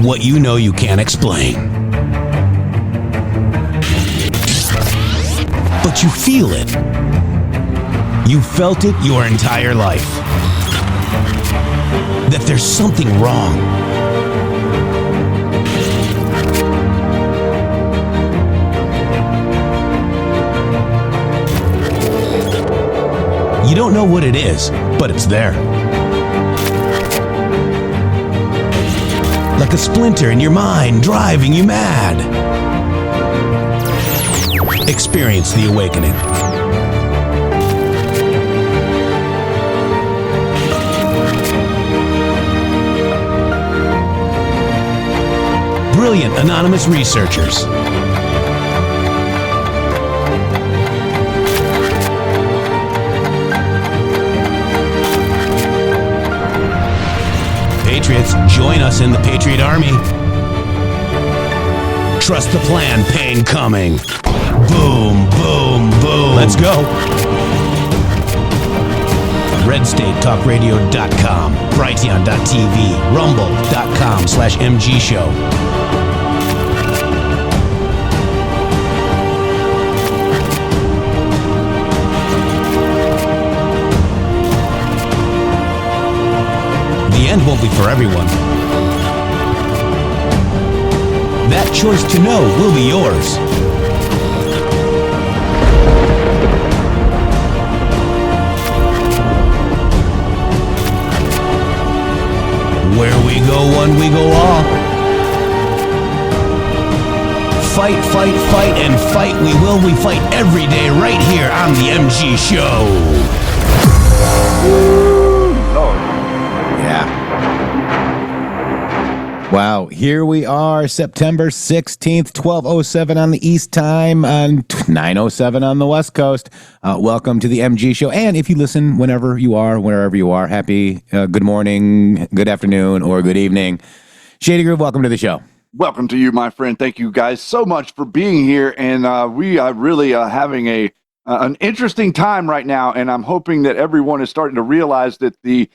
what you know you can't explain. But you feel it. You felt it your entire life. That there's something wrong. You don't know what it is, but it's there. Like a splinter in your mind, driving you mad. Experience the awakening. Brilliant anonymous researchers. Patriots, join us in the Patriot Army. Trust the plan, pain coming. Boom, boom, boom. Let's go. RedStateTalkRadio.com, Brighteon.tv, Rumble.com/MG Show. The end won't be for everyone. That choice to know will be yours. Where we go one, we go all. Fight, fight, fight, and fight we will. We fight every day right here on the MG Show. Yeah. Wow, here we are, September 16th, 12:07 on the East Time, and 9:07 on the West Coast. Welcome to the MG Show. And if you listen whenever you are, wherever you are, happy good morning, good afternoon, or good evening. Shady Groove, welcome to the show. Welcome to you, my friend. Thank you guys so much for being here. And we are really having an interesting time right now. And I'm hoping that everyone is starting to realize that the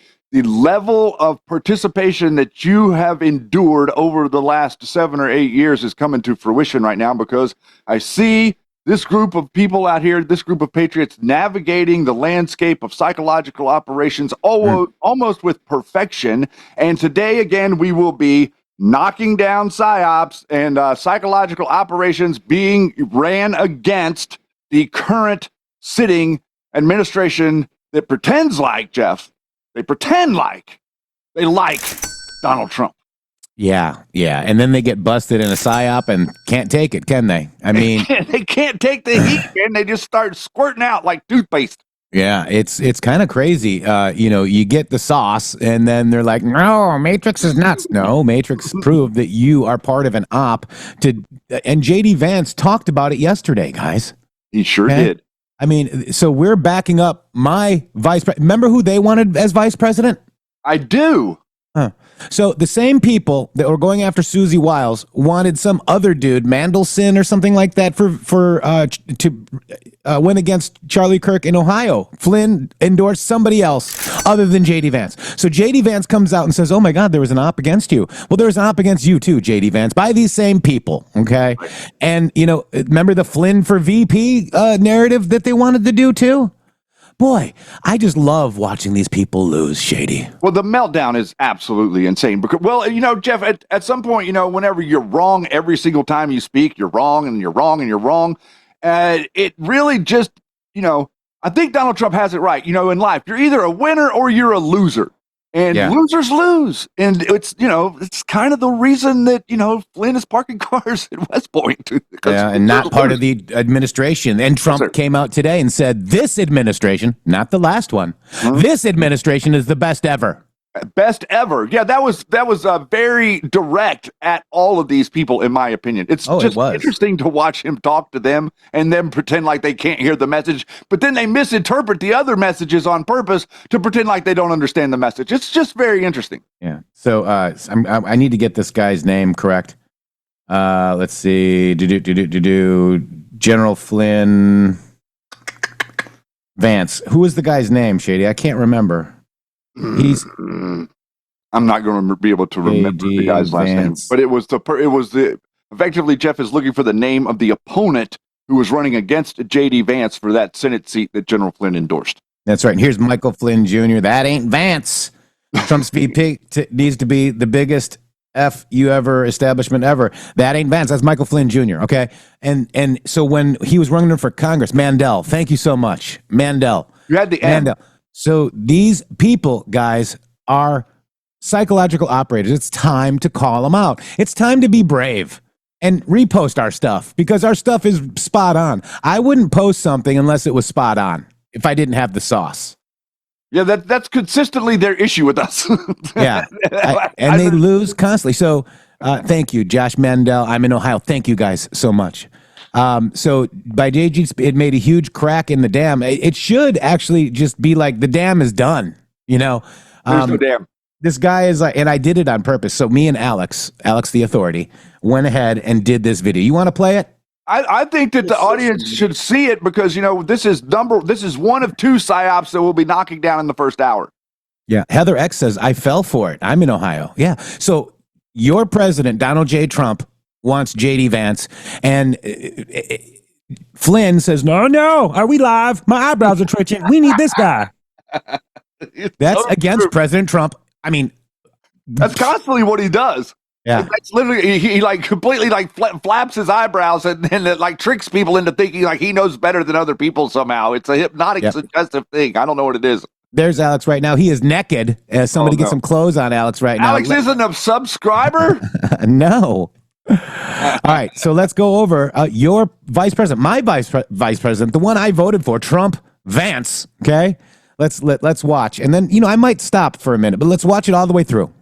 level of participation that you have endured over the last 7 or 8 years is coming to fruition right now, because I see this group of people out here, this group of patriots, navigating the landscape of psychological operations almost with perfection. And today, again, we will be knocking down psyops and psychological operations being ran against the current sitting administration that pretends like, Jeff, they pretend like they like Donald Trump. Yeah. And then they get busted in a psyop and can't take it, can they? I mean, they can't take the heat, and they just start squirting out like toothpaste. Yeah, it's kind of crazy. You get the sauce, and then they're like, "No, Matrix is nuts." No, Matrix proved that you are part of an op. And JD Vance talked about it yesterday, guys. He sure did. I mean, so we're backing up my vice president. Remember who they wanted as vice president? I do. Huh. So the same people that were going after Susie Wiles wanted some other dude, Mandelson or something like that, to win against Charlie Kirk in Ohio. Flynn endorsed somebody else other than J.D. Vance. So J.D. Vance comes out and says, "Oh my God, there was an op against you." Well, there was an op against you too, J.D. Vance, by these same people. Okay, and remember the Flynn for VP narrative that they wanted to do too. Boy, I just love watching these people lose, Shady. Well, the meltdown is absolutely insane. Because, Jeff, at some point, whenever you're wrong every single time you speak, you're wrong and you're wrong and you're wrong. It really just, I think Donald Trump has it right. In life, you're either a winner or you're a loser. And losers lose. And it's kind of the reason that, Flynn is parking cars at West Point. Yeah, and not part of the administration. And Trump came out today and said, this administration, not the last one, this administration is the best ever. Best ever. Yeah, that was very direct at all of these people, in my opinion. It's interesting to watch him talk to them and them pretend like they can't hear the message, but then they misinterpret the other messages on purpose to pretend like they don't understand the message. It's just very interesting. Yeah. So I need to get this guy's name correct. Let's see. General Flynn Vance. Who is the guy's name, Shady? I can't remember. He's I'm not going to be able to remember the guy's last name, but it was effectively Jeff is looking for the name of the opponent who was running against J.D. Vance for that Senate seat that General Flynn endorsed. That's right. And here's Michael Flynn Jr. That ain't Vance. Trump's VP needs to be the biggest establishment ever. That ain't Vance. That's Michael Flynn Jr. Okay. And so when he was running for Congress, Mandel, thank you so much. Mandel. You had the end. Mandel. So these people, guys, are psychological operators. It's time to call them out. It's time to be brave and repost our stuff because our stuff is spot on. I wouldn't post something unless it was spot on if I didn't have the sauce. Yeah, that's consistently their issue with us. Yeah, and they lose constantly. So thank you, Josh Mandel. I'm in Ohio. Thank you guys so much. So by JG, it made a huge crack in the dam. It should actually just be like the dam is done. You know, there's no dam. This guy is like, and I did it on purpose. So me and Alex the authority, went ahead and did this video. You want to play it? I think that the audience should see it because, this is one of two psyops that we'll be knocking down in the first hour. Yeah. Heather X says, I fell for it. I'm in Ohio. Yeah. So your president, Donald J. Trump, wants J.D. Vance. And Flynn says, no. Are we live? My eyebrows are twitching. We need this guy. That's against President Trump. I mean, that's constantly what he does. Yeah, that's literally he like completely like flaps his eyebrows and it like tricks people into thinking like he knows better than other people somehow. It's a hypnotic, suggestive thing. I don't know what it is. There's Alex right now. He is naked. Somebody get some clothes on Alex right now. Alex isn't a subscriber. No. All right, so let's go over your vice president, my vice president, the one I voted for, Trump Vance. Okay, let's watch, and then I might stop for a minute, but let's watch it all the way through.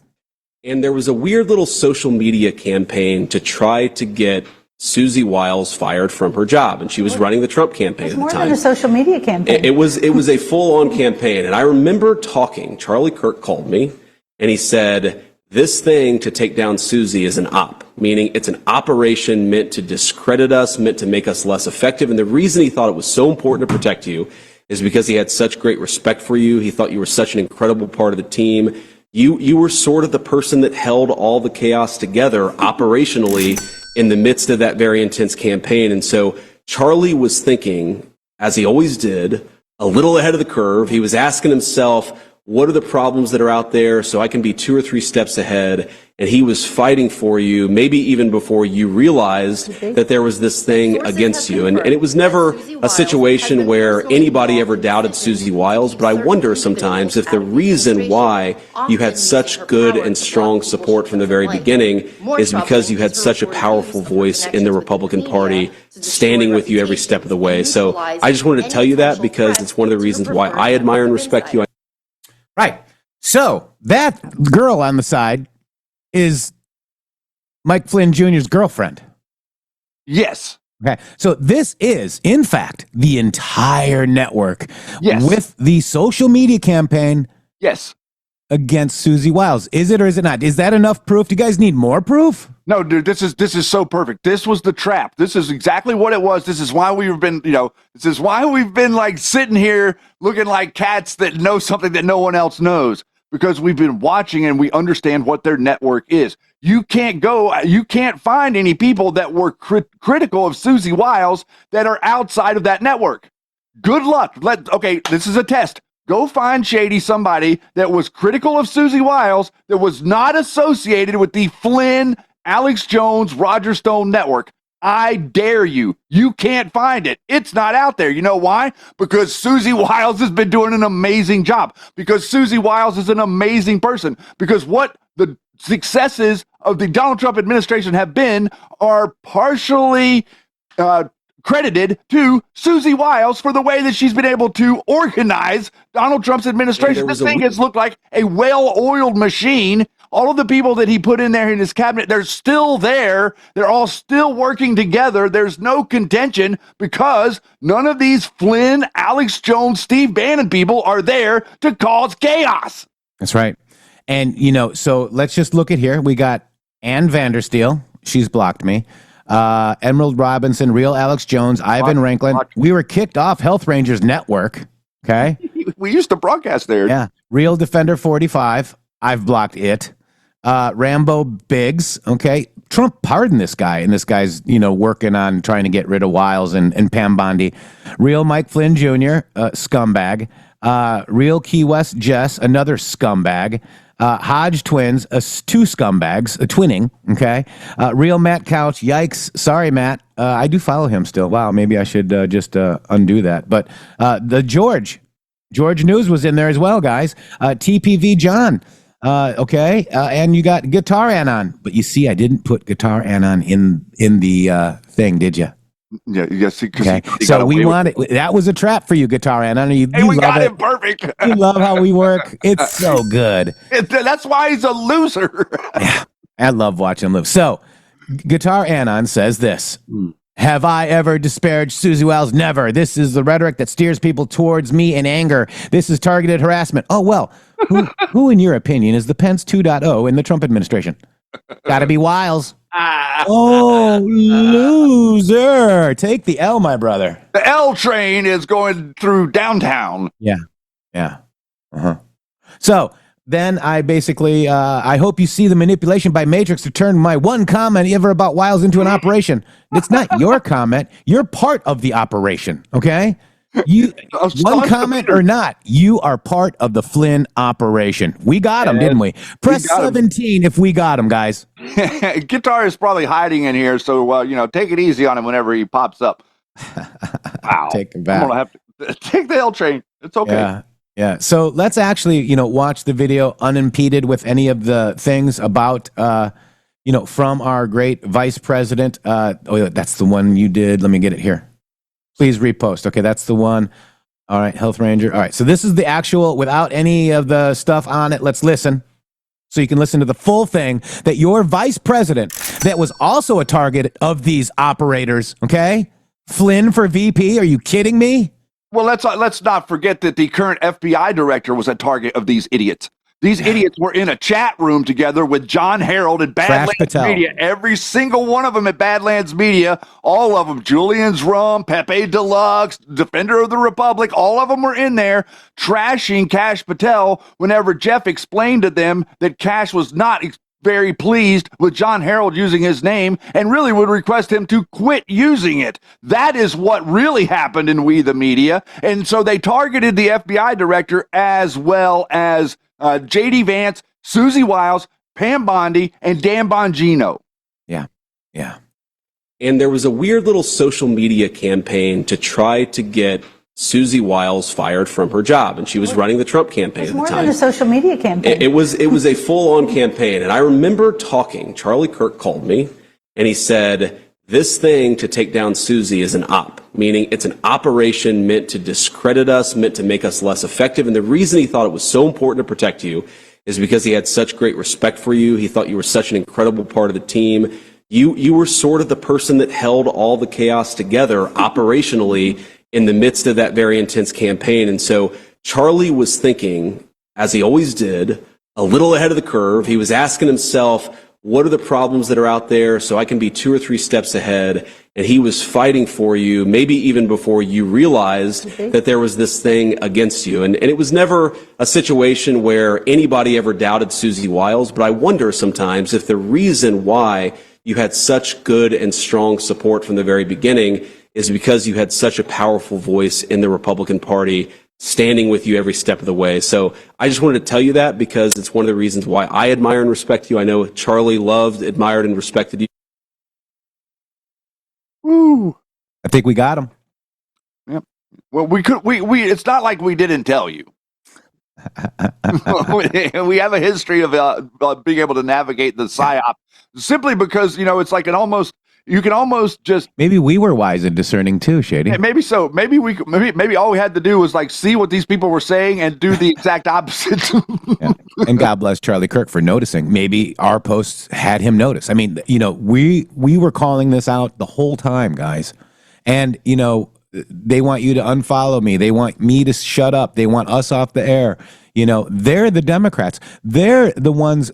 And there was a weird little social media campaign to try to get Susie Wiles fired from her job, and she was running the Trump campaign at the time. More than a social media campaign. It was a full-on campaign, and I remember talking. Charlie Kirk called me, and he said, this thing to take down Susie is an op, meaning it's an operation meant to discredit us, meant to make us less effective. And the reason he thought it was so important to protect you is because he had such great respect for you. He thought you were such an incredible part of the team. You were sort of the person that held all the chaos together operationally in the midst of that very intense campaign. And so Charlie was thinking, as he always did, a little ahead of the curve. He was asking himself, what are the problems that are out there so I can be 2 or 3 steps ahead? And he was fighting for you, maybe even before you realized that there was this thing against you. And it was never a situation where anybody ever doubted Susie Wiles, but I wonder sometimes if the reason why you had such good and strong support from the very beginning is because you had such a powerful voice in the Republican Party standing with you every step of the way. So I just wanted to tell you that because it's one of the reasons why I admire and respect you. Right. So that girl on the side is Mike Flynn Jr.'s girlfriend. Yes. Okay. So this is, in fact, the entire network with the social media campaign against Susie Wiles. Is it or is it not? Is that enough proof? Do you guys need more proof? No, dude, this is so perfect. This was the trap. This is exactly what it was. This is why we've been, this is why we've been like sitting here looking like cats that know something that no one else knows, because we've been watching and we understand what their network is. You can't find any people that were critical of Susie Wiles that are outside of that network. Good luck. This is a test. Go find somebody that was critical of Susie Wiles that was not associated with the Flynn, Alex Jones, Roger Stone network. I dare you. You can't find it. It's not out there. You know why? Because Susie Wiles has been doing an amazing job. Because Susie Wiles is an amazing person. Because what the successes of the Donald Trump administration have been are partially credited to Susie Wiles for the way that she's been able to organize Donald Trump's administration. This thing has looked like a well-oiled machine. All of the people that he put in there in his cabinet, they're still there. They're all still working together. There's no contention because none of these Flynn, Alex Jones, Steve Bannon people are there to cause chaos. That's right. And, so let's just look at here. We got Ann Vandersteel. She's blocked me. Emerald Robinson, Real Alex Jones, Ivan Ranklin. We were kicked off Health Rangers Network. Okay. We used to broadcast there. Yeah. Real Defender 45. I've blocked it. Rambo Biggs, okay. Trump pardoned this guy, and this guy's, working on trying to get rid of Wiles and Pam Bondi. Real Mike Flynn Jr., scumbag. Real Key West Jess, another scumbag. Hodge twins, two scumbags, twinning, okay? Real Matt Couch, yikes. Sorry, Matt. I do follow him still. Wow, maybe I should just undo that. But the George News was in there as well, guys. TPV John, okay? And you got Guitar Anon. But you see, I didn't put Guitar Anon in the thing, did you? Yeah, yes. Okay. So we wanted that was a trap for you, Guitar Anon. You we got it perfect. You love how we work. It's so good. That's why he's a loser. Yeah, I love watching him live. So, Guitar Anon says this. Have I ever disparaged Susie Wiles? Never. This is the rhetoric that steers people towards me in anger. This is targeted harassment. Oh, well, who in your opinion, is the Pence 2.0 in the Trump administration? Gotta be Wiles. Oh, loser. Take the L, my brother. The L train is going through downtown. Yeah. Uh-huh. So then I basically, I hope you see the manipulation by Matrix to turn my one comment ever about Wiles into an operation. It's not your comment. You're part of the operation, okay? You one comment or not, you are part of the Flynn operation. We got him, didn't we? Press 17 if we got him, guys. Guitar is probably hiding in here, so take it easy on him whenever he pops up. Wow. Take him back. I'm gonna have to take the L train. It's okay. Yeah. So let's actually, watch the video unimpeded with any of the things about, from our great vice president. That's the one you did. Let me get it here. Please repost. Okay, that's the one. All right, Health Ranger. All right, so this is the actual, without any of the stuff on it. Let's listen. So you can listen to the full thing that your vice president, that was also a target of these operators, okay? Flynn for VP, are you kidding me? Well, let's not forget that the current FBI director was a target of these idiots. These idiots were in a chat room together with John Harold at Badlands Media. Every single one of them at Badlands Media, all of them, Julian's Rum, Pepe Deluxe, Defender of the Republic, all of them were in there trashing Kash Patel whenever Jeff explained to them that Kash was not very pleased with John Harold using his name and really would request him to quit using it. That is what really happened in We the Media. And so they targeted the FBI director as well as J.D. Vance, Susie Wiles, Pam Bondi, and Dan Bongino. Yeah. And there was a weird little social media campaign to try to get Susie Wiles fired from her job, and she was running the Trump campaign at the time. More than a social media campaign. It was a full-on campaign, and I remember talking. Charlie Kirk called me, and he said, this thing to take down Susie is an op, meaning it's an operation meant to discredit us, meant to make us less effective. And the reason he thought it was so important to protect you is because he had such great respect for you. He thought you were such an incredible part of the team. You were sort of the person that held all the chaos together operationally in the midst of that very intense campaign. And so Charlie was thinking, as he always did, a little ahead of the curve. He was asking himself, what are the problems that are out there so I can be 2 or 3 steps ahead? And he was fighting for you, maybe even before you realized that there was this thing against you. And it was never a situation where anybody ever doubted Susie Wiles, but I wonder sometimes if the reason why you had such good and strong support from the very beginning is because you had such a powerful voice in the Republican Party standing with you every step of the way. So I just wanted to tell you that because it's one of the reasons why I admire and respect you. I know Charlie loved, admired, and respected you. Woo. I think we got him. Yep. Well, we it's not like we didn't tell you. We have a history of being able to navigate the PSYOP simply because, it's like you can almost just. Maybe we were wise and discerning too, Shady. Maybe so. Maybe all we had to do was see what these people were saying and do the exact opposite. Yeah. And God bless Charlie Kirk for noticing. Maybe our posts had him notice. I mean, we were calling this out the whole time, guys. And, they want you to unfollow me. They want me to shut up. They want us off the air. They're the Democrats. They're the ones,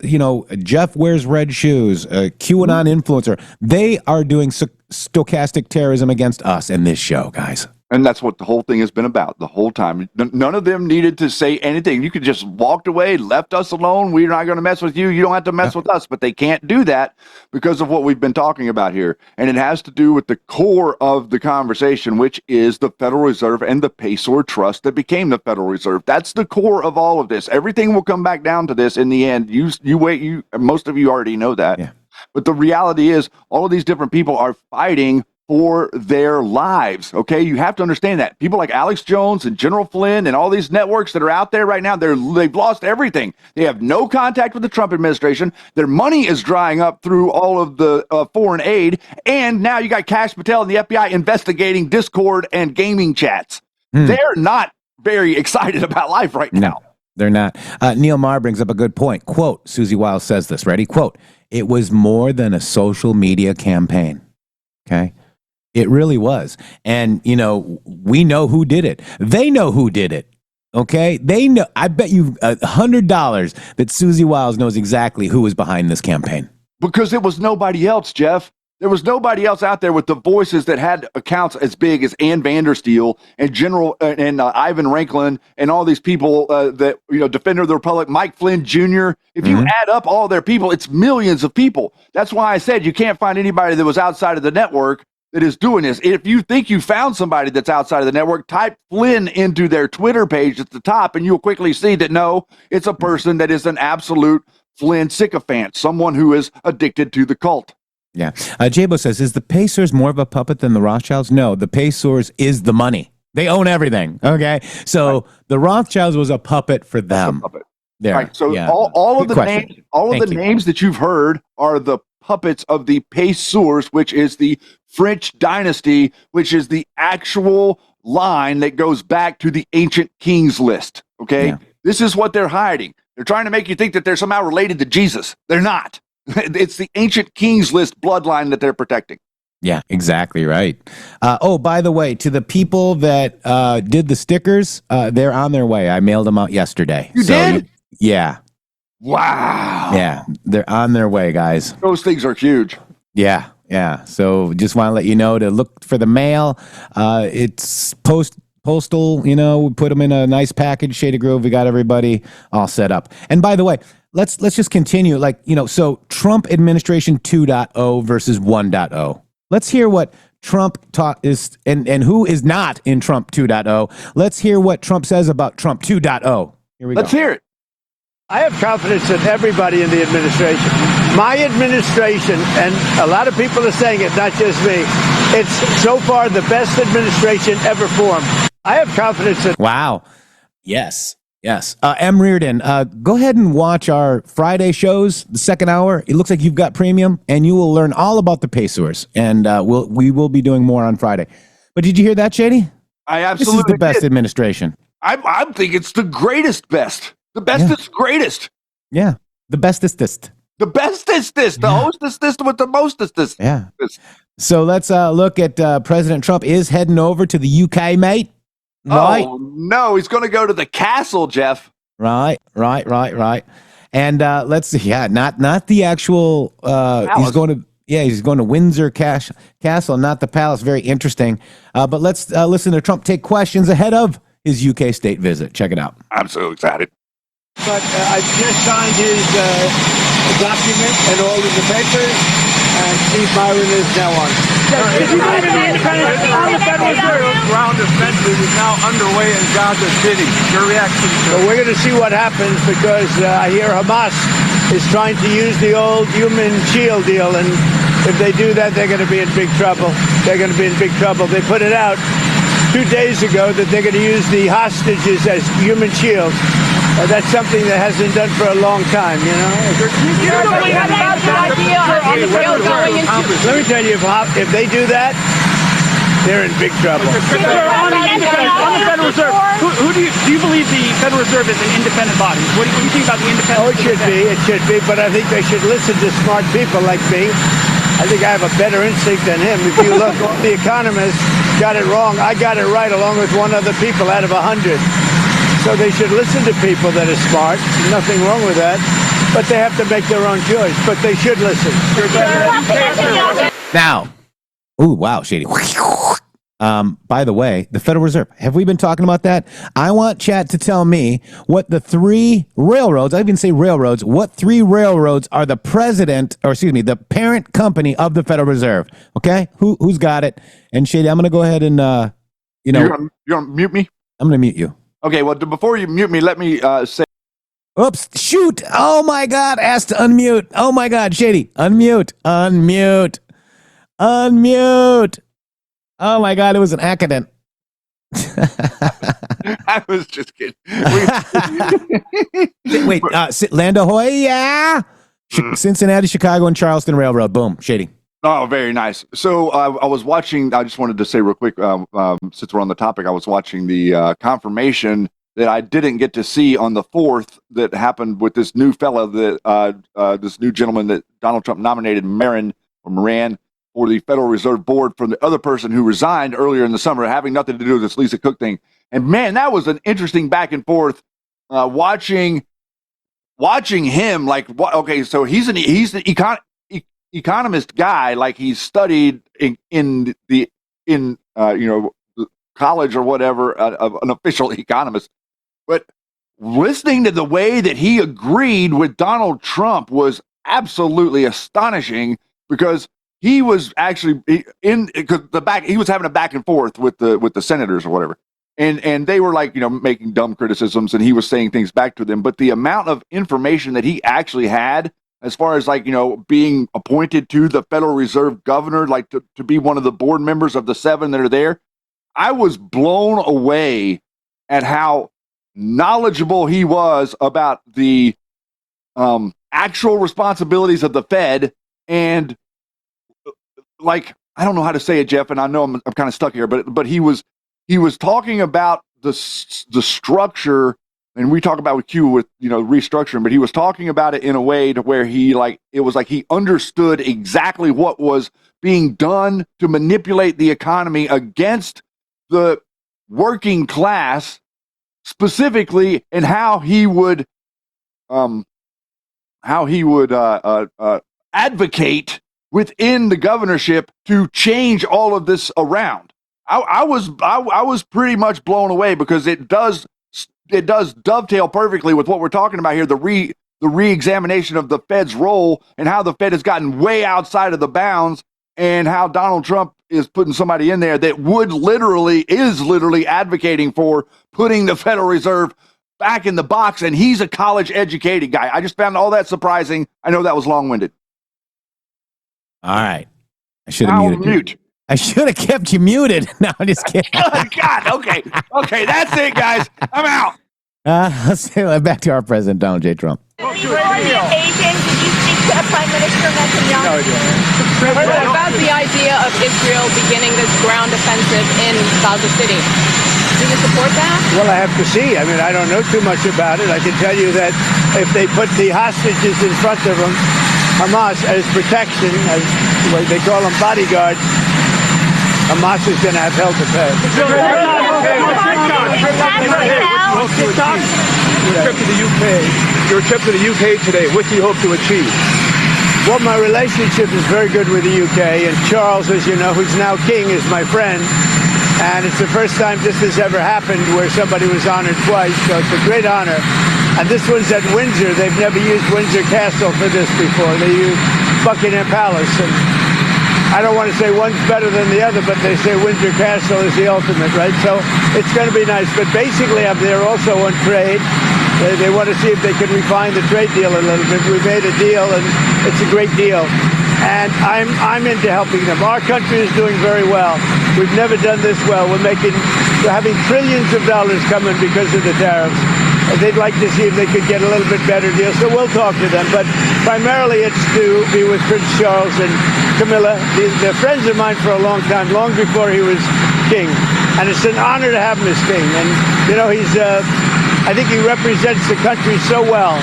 Jeff wears red shoes, QAnon influencer. They are doing stochastic terrorism against us in this show, guys. And that's what the whole thing has been about the whole time. None of them needed to say anything. You could just walked away, left us alone. We're not going to mess with you. You don't have to mess with us. But they can't do that because of what we've been talking about here. And it has to do with the core of the conversation, which is the Federal Reserve and the Paysor Trust that became the Federal Reserve. That's the core of all of this. Everything will come back down to this in the end. You wait. Most of you already know that. Yeah. But the reality is all of these different people are fighting for their lives. Okay, you have to understand that. People like Alex Jones and General Flynn and all these networks that are out there right now, they've lost everything. They have no contact with the Trump administration. Their money is drying up through all of the foreign aid. And now you got Kash Patel and the FBI investigating Discord and gaming chats. They're not very excited about life right now. No, they're not. Neil Maher brings up a good point. Quote, Susie Wiles says this, ready? Quote, "It was more than a social media campaign." Okay? It really was. And, we know who did it. They know who did it. Okay? They know. I bet you $100 that Susie Wiles knows exactly who was behind this campaign. Because it was nobody else, Jeff. There was nobody else out there with the voices that had accounts as big as Ann Vandersteel and General and Ivan Ranklin and all these people that, Defender of the Republic, Mike Flynn Jr. If you add up all their people, it's millions of people. That's why I said you can't find anybody that was outside of the network that is doing this. If you think you found somebody that's outside of the network, type Flynn into their Twitter page at the top, and you'll quickly see that no, it's a person that is an absolute Flynn sycophant, someone who is addicted to the cult. Yeah. Jabo says, is the Pacers more of a puppet than the Rothschilds? No, the Pacers is the money. They own everything. Okay. So the Rothschilds was a puppet for them. Puppet. There. Right. So yeah. all of Good the question. names, names that you've heard are the puppets of the Pacers, which is the French dynasty, which is the actual line that goes back to the ancient kings list. Okay. Yeah. This is what they're hiding. They're trying to make you think that they're somehow related to Jesus. They're not. It's the ancient kings list bloodline that they're protecting. Yeah, exactly right. By the way, to the people that did the stickers, they're on their way. I mailed them out yesterday. You did? Yeah. Wow. Yeah, they're on their way, guys. Those things are huge. Yeah. So just want to let you know to look for the mail. It's postal, we put them in a nice package, Shady Grove. We got everybody all set up. And by the way, let's just continue. So Trump administration 2.0 versus 1.0. Let's hear what Trump is and who is not in Trump 2.0. Let's hear what Trump says about Trump 2.0. Here we go. Let's hear it. I have confidence in everybody in the administration. My administration, and a lot of people are saying it, not just me, it's so far the best administration ever formed. I have confidence in... Wow. Yes. M. Reardon, go ahead and watch our Friday shows, the second hour. It looks like you've got premium, and you will learn all about the Pacers. And we will be doing more on Friday. But did you hear that, Shady? I absolutely This is the best did. administration. I think it's the greatest best. The bestest greatest. Yeah. The bestestest. The bestest the hostest with the mostest. Yeah. So let's look at President Trump is heading over to the UK, mate. Right. Oh, no, he's going to go to the castle, Jeff. Right. And let's see. Yeah, not the actual. He's going to Windsor Castle, not the palace. Very interesting. But let's listen to Trump take questions ahead of his UK state visit. Check it out. I'm so excited. But I just signed his document and all of the papers, and Steve Myron is now on. If you believe in the independence of the Federal Reserve, round of fences is now underway in Gaza City. Your reaction to it? Well, we're going to see what happens because I hear Hamas is trying to use the old human shield deal, and if they do that, they're going to be in big trouble. They put it out 2 days ago that they're going to use the hostages as human shields. That's something that hasn't done for a long time, Let me tell you, if they do that, they're in big trouble. On the Federal Reserve, do you believe the Federal Reserve is an independent body? What do you think about the independence? Oh, it should be, but I think they should listen to smart people like me. I think I have a better instinct than him. If you look, all the economists got it wrong. I got it right along with one other people out of 100. So they should listen to people that are smart. Nothing wrong with that. But they have to make their own choice. But they should listen. Now, ooh, wow, Shady. By the way, the Federal Reserve. Have we been talking about that? I want chat to tell me what the three railroads, I even say railroads, what three railroads are the the parent company of the Federal Reserve. Okay? Who's got it? And Shady, I'm going to go ahead and, You're going to mute me? I'm going to mute you. Okay, well, before you mute me, let me say. Oops, shoot. Oh my God, asked to unmute. Oh my God, Shady, unmute. Oh my God, it was an accident. I was just kidding. Wait, Land Ahoy, yeah. Cincinnati, Chicago, and Charleston Railroad. Boom, Shady. Oh, very nice. So I was watching, I just wanted to say real quick, since we're on the topic, I was watching the confirmation that I didn't get to see on the 4th that happened with this new fella, this new gentleman that Donald Trump nominated, Moran, for the Federal Reserve Board from the other person who resigned earlier in the summer, having nothing to do with this Lisa Cook thing. And man, that was an interesting back and forth. Watching him, like, okay, so he's the economist guy, like he's studied in college or whatever, an official economist. But listening to the way that he agreed with Donald Trump was absolutely astonishing, because he was actually he was having a back and forth with the senators or whatever, and they were like, making dumb criticisms, and he was saying things back to them. But the amount of information that he actually had, as far as being appointed to the Federal Reserve governor, like to be one of the board members of the 7 that are there, I was blown away at how knowledgeable he was about the actual responsibilities of the Fed. And like, I don't know how to say it, Jeff, and I know I'm kind of stuck here, but he was talking about the structure, and we talk about with Q with restructuring, but he was talking about it in a way to where he understood exactly what was being done to manipulate the economy against the working class specifically, and how he would advocate within the governorship to change all of this around. I was pretty much blown away, because it does dovetail perfectly with what we're talking about here, the re-examination of the Fed's role, and how the Fed has gotten way outside of the bounds, and how Donald Trump is putting somebody in there that is literally advocating for putting the Federal Reserve back in the box, and he's a college educated guy. I just found all that surprising. I know that was long-winded. All right. I should have muted you. I should have kept you muted. No, I'm just kidding. Good God. Okay, that's it, guys. I'm out. Let's say back to our president, Donald J. Trump. Before the occasion, did you speak to Prime Minister Netanyahu? No idea. What about the idea of Israel beginning this ground offensive in Gaza City? Do you support that? Well, I have to see. I mean, I don't know too much about it. I can tell you that if they put the hostages in front of them, Hamas, as protection, as what they call them, bodyguards, Hamas is going to have hell to pay. Your trip to the UK today, what do you hope to achieve? Well, my relationship is very good with the UK, and Charles, as you know, who's now king, is my friend. And it's the first time this has ever happened where somebody was honored twice, so it's a great honor. And this one's at Windsor. They've never used Windsor Castle for this before. They used Buckingham Palace. And I don't want to say one's better than the other, but they say Windsor Castle is the ultimate, right? So it's going to be nice. But basically, I'm there also on trade. They want to see if they can refine the trade deal a little bit. We made a deal, and it's a great deal. And I'm into helping them. Our country is doing very well. We've never done this well. We're having trillions of dollars coming because of the tariffs. They'd like to see if they could get a little bit better deal, so we'll talk to them. But primarily it's to be with Prince Charles and Camilla. They're friends of mine for a long time, long before he was king. And it's an honor to have him as king. And, I think he represents the country so well.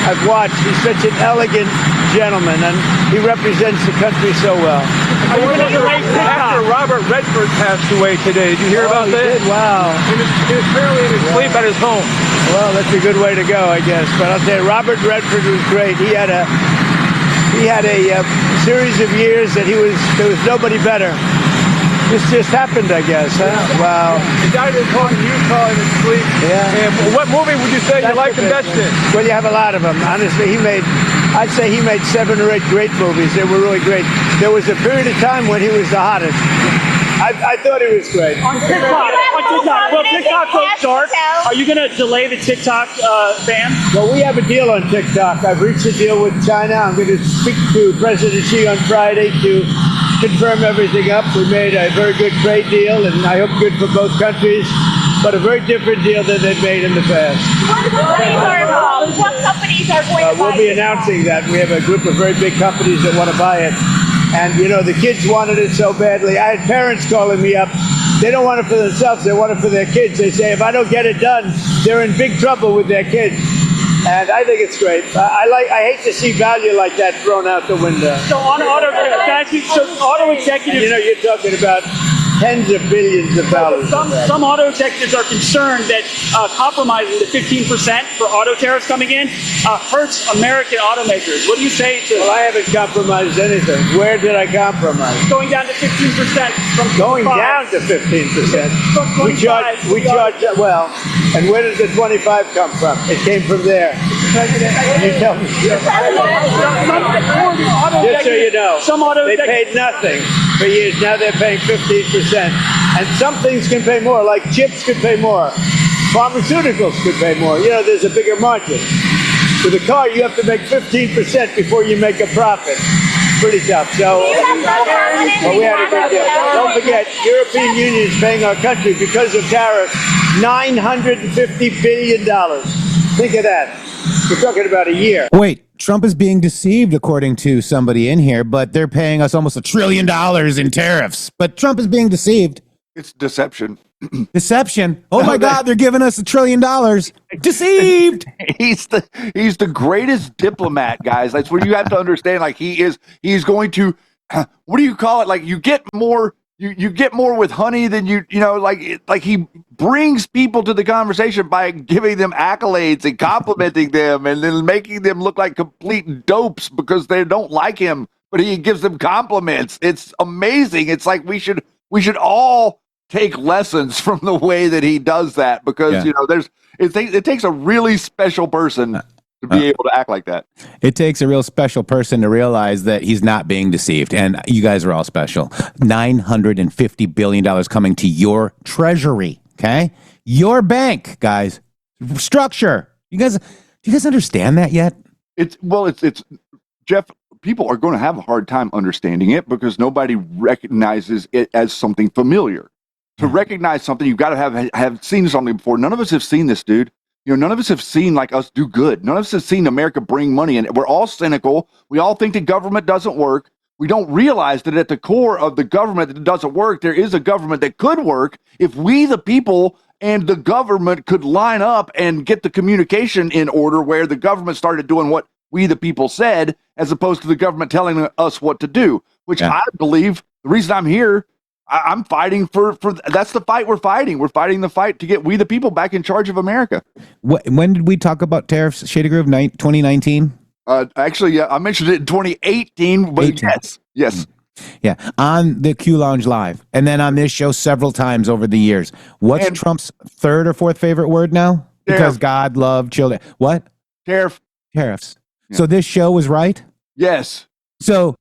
I've watched. He's such an elegant gentleman, and he represents the country so well. After Robert Redford passed away today, did you hear about that? Did? Wow. He was apparently in his sleep at his home. Well, that's a good way to go, I guess. But I'll tell you, Robert Redford was great. He had a series of years that there was nobody better. This just happened, I guess, huh? Wow. The guy that called you call in his sleep. Yeah. And what movie would you say you liked the best in? Well, you have a lot of them. Honestly, I'd say he made 7 or 8 great movies. They were really great. There was a period of time when he was the hottest. I thought he was great. On TikTok. Well, TikTok goes dark. Are you going to delay the TikTok ban? Well, we have a deal on TikTok. I've reached a deal with China. I'm going to speak to President Xi on Friday to confirm everything up. We made a very good trade deal, and I hope good for both countries, but a very different deal than they've made in the past. What companies are going to buy We'll be announcing that. We have a group of very big companies that want to buy it. And, the kids wanted it so badly. I had parents calling me up. They don't want it for themselves. They want it for their kids. They say, if I don't get it done, they're in big trouble with their kids. And I think it's great. I hate to see value like that thrown out the window. So on auto executives, you're talking about tens of billions of dollars. Some auto executives are concerned that compromising the 15% for auto tariffs coming in hurts American automakers. What do you say to? Well, I haven't compromised anything. Where did I compromise? Going down to 15% from going down to 15%. We charge. Well, and where does the 25 come from? It came from there. You tell me. Just so you know, they paid nothing for years. Now they're paying 15%. And some things can pay more, like chips could pay more. Pharmaceuticals could pay more. There's a bigger margin. With a car, you have to make 15% before you make a profit. Pretty tough. So, we had a good deal. Don't forget, European Union is paying our country because of tariffs $950 billion. Think of that. We're talking about a year. Wait, Trump is being deceived, according to somebody in here, but they're paying us almost $1 trillion in tariffs. But Trump is being deceived. It's deception. Deception. Oh my God, they're giving us $1 trillion. Deceived. He's the greatest diplomat, guys. That's what you have to understand. Like he's going to, what do you call it? Like you get more. You get more with honey than like he brings people to the conversation by giving them accolades and complimenting them and then making them look like complete dopes because they don't like him, but he gives them compliments. It's amazing. It's like we should all take lessons from the way that he does that because it takes a really special person to be able to act like that. It takes a real special person to realize that he's not being deceived. And you guys are all special. $950 billion coming to your treasury. Okay. Your bank, guys. Structure. Do you guys understand that yet? It's Jeff, people are going to have a hard time understanding it because nobody recognizes it as something familiar. To recognize something, you've got to have seen something before. None of us have seen this, dude. None of us have seen like us do good. None of us have seen America bring money in. We're all cynical. We all think the government doesn't work. We don't realize that at the core of the government that doesn't work, there is a government that could work if we, the people, and the government could line up and get the communication in order where the government started doing what we, the people, said, as opposed to the government telling us what to do, which I believe the reason I'm here, I'm fighting for that's the fight we're fighting. We're fighting the fight to get we the people back in charge of America. When did we talk about tariffs, Shady Groove? 2019? Actually, yeah, I mentioned it in 2018, but yes. Yeah, on the Q Lounge Live, and then on this show several times over the years. What's Trump's third or fourth favorite word now? Because God loved children. What? Tariffs. Yeah. So this show was right? Yes. So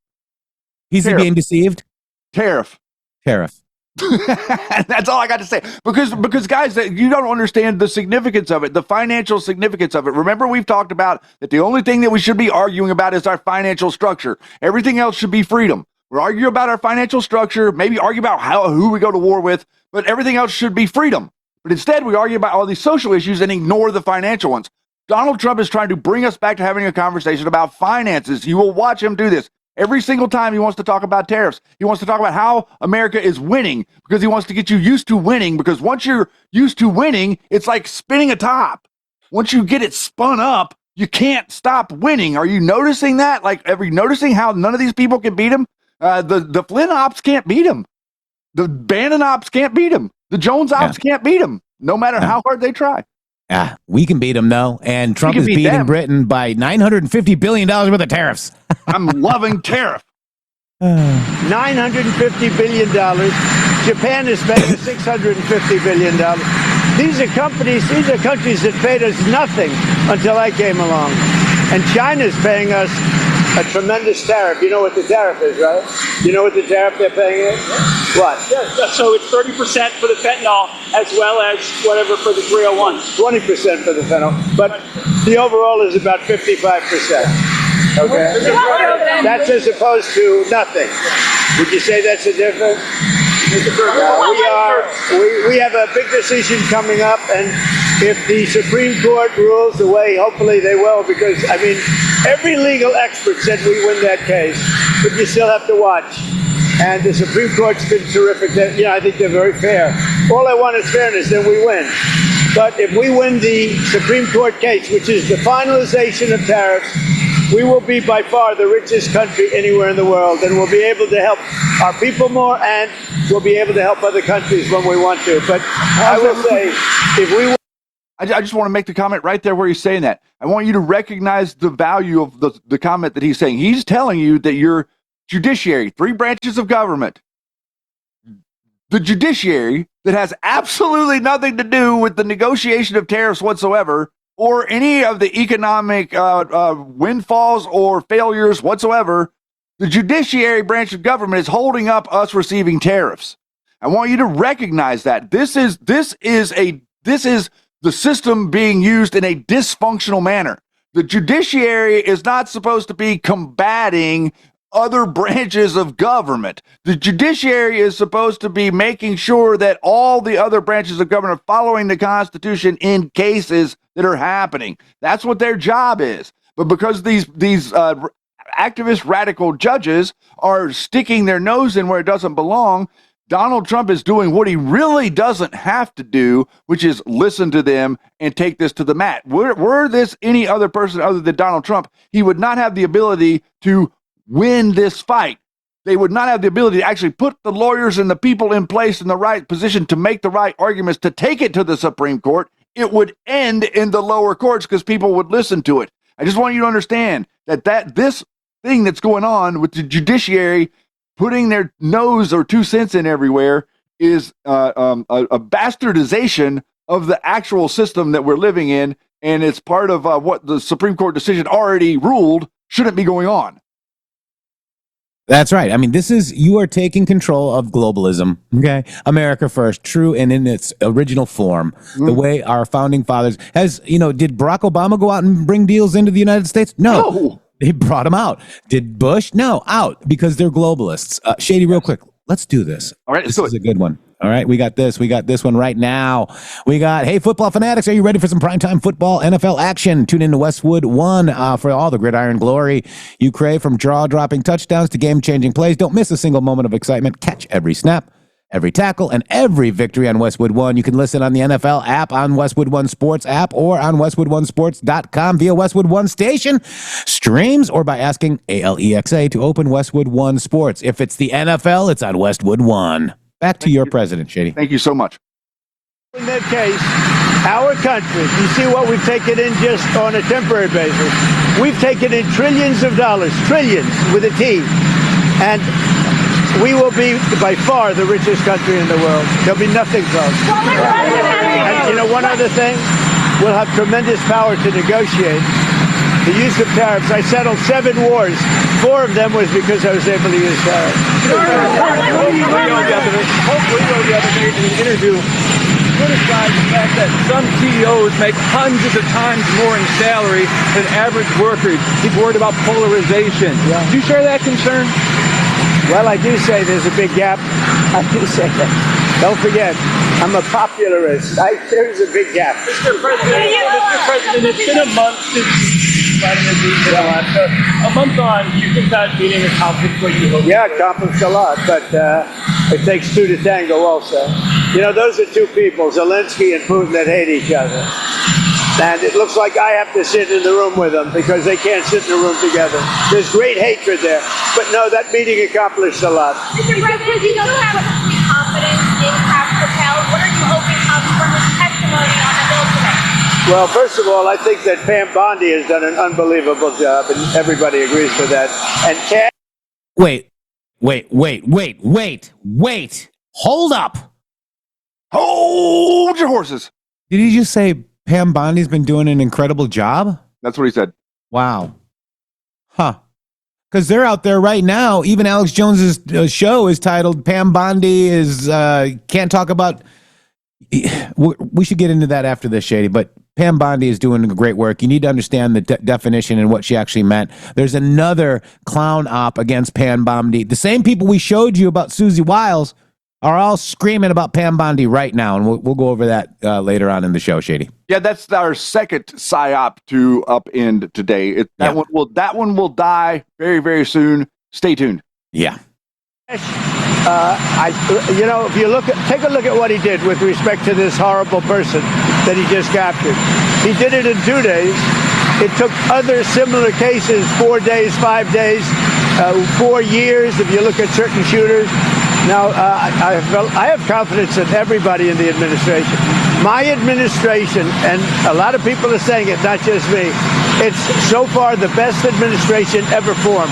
he's being deceived? Tariff. That's all I got to say. Because guys, you don't understand the significance of it, the financial significance of it. Remember, we've talked about that the only thing that we should be arguing about is our financial structure. Everything else should be freedom. We're arguing about our financial structure, maybe argue about who we go to war with, but everything else should be freedom. But instead, we argue about all these social issues and ignore the financial ones. Donald Trump is trying to bring us back to having a conversation about finances. You will watch him do this. Every single time he wants to talk about tariffs, he wants to talk about how America is winning because he wants to get you used to winning, because once you're used to winning, it's like spinning a top. Once you get it spun up, you can't stop winning. Are you noticing that? Like, are you noticing how none of these people can beat him? The Flynn ops can't beat him. The Bannon ops can't beat him. The Jones ops can't beat him, no matter how hard they try. We can beat him, though. And Trump is beating Britain by $950 billion worth of tariffs. I'm loving tariff. $950 billion Japan is paying us $650 billion. These are countries that paid us nothing until I came along. And China's paying us a tremendous tariff. You know what the tariff is, right? You know what the tariff they're paying is? What? Yes, so it's 30% for the fentanyl as well as whatever for the 301. 20% for the fentanyl. But the overall is about 55%. Okay? That's as opposed to nothing. Would you say that's a difference? We have a big decision coming up, and if the Supreme Court rules the way, hopefully they will, because, I mean, every legal expert said we win that case, but you still have to watch. And the Supreme Court's been terrific. I think they're very fair. All I want is fairness, then we win. But if we win the Supreme Court case, which is the finalization of tariffs, we will be by far the richest country anywhere in the world, and we'll be able to help our people more, and we'll be able to help other countries when we want to. But I will say, if we... I just want to make the comment right there where he's saying that. I want you to recognize the value of the comment that he's saying. He's telling you that your judiciary, 3 branches of government, the judiciary that has absolutely nothing to do with the negotiation of tariffs whatsoever, or any of the economic windfalls or failures whatsoever, the judiciary branch of government is holding up us receiving tariffs. I want you to recognize that this is the system being used in a dysfunctional manner. The judiciary is not supposed to be combating other branches of government. The judiciary is supposed to be making sure that all the other branches of government are following the Constitution in cases that are happening. That's what their job is. But because these activist radical judges are sticking their nose in where it doesn't belong, Donald Trump is doing what he really doesn't have to do, which is listen to them and take this to the mat. Were this any other person other than Donald Trump, he would not have the ability to win this fight. They would not have the ability to actually put the lawyers and the people in place in the right position to make the right arguments to take it to the Supreme Court. It would end in the lower courts because people would listen to it. I just want you to understand that this thing that's going on with the judiciary putting their nose or 2 cents in everywhere is a bastardization of the actual system that we're living in, and it's part of what the Supreme Court decision already ruled shouldn't be going on. That's right. I mean, you are taking control of globalism, okay? America first, true and in its original form, the way our founding fathers did Barack Obama go out and bring deals into the United States? No. They brought them out. Did Bush? No, out, because they're globalists. Shady, real quick, let's do this. All right, this is a good one. All right, we got this one right now. Hey, football fanatics, are you ready for some primetime football NFL action? Tune in to Westwood One for all the gridiron glory you crave, from jaw-dropping touchdowns to game-changing plays. Don't miss a single moment of excitement. Catch every snap, every tackle, and every victory on Westwood One. You can listen on the NFL app, on Westwood One Sports app, or on WestwoodOneSports.com via Westwood One station streams, or by asking Alexa to open Westwood One Sports. If it's the NFL, it's on Westwood One. Back to your president, Shady. Thank you so much. In that case, our country, you see what we've taken in just on a temporary basis. We've taken in trillions of dollars, trillions with a T, and we will be by far the richest country in the world. There'll be nothing close. And one other thing, we'll have tremendous power to negotiate. The use of tariffs. I settled 7 wars. 4 of them was because I was able to use tariffs. Hopefully, the other day in an interview, criticized the fact that some CEOs make hundreds of times more in salary than average workers. He's worried about polarization. Yeah. Do you share that concern? Well, I do say there's a big gap. I do say that. Don't forget, I'm a popularist. There's a big gap. Mr. President, it's been a month since a month on. Do you think that meeting accomplished what you hoped? Yeah, accomplished a lot, but it takes 2 to tango also. Those are 2 people, Zelensky and Putin, that hate each other. And it looks like I have to sit in the room with them because they can't sit in the room together. There's great hatred there. But no, that meeting accomplished a lot. Mr. President, you don't have complete confidence in Kash Patel. What are you hoping comes from his testimony on the Hill today? Well, first of all, I think that Pam Bondi has done an unbelievable job, and everybody agrees with that. And Kash... Wait. Hold up. Hold your horses. Did he just say Pam Bondi's been doing an incredible job? That's what he said. Wow. Huh. Because they're out there right now. Even Alex Jones's show is titled Pam Bondi is can't talk about. We should get into that after this, Shady. But Pam Bondi is doing great work. You need to understand the definition and what she actually meant. There's another clown op against Pam Bondi. The same people we showed you about Susie Wiles are all screaming about Pam Bondi right now, and we'll go over that later on in the show, Shady. Yeah, that's our second psyop to upend today. That one will die very, very soon. Stay tuned. Yeah. If you take a look at what he did with respect to this horrible person that he just captured. He did it in 2 days. It took other similar cases 4 days, 5 days, 4 years. If you look at certain shooters. Now, I have confidence in everybody in the administration. My administration, and a lot of people are saying it, not just me, it's so far the best administration ever formed.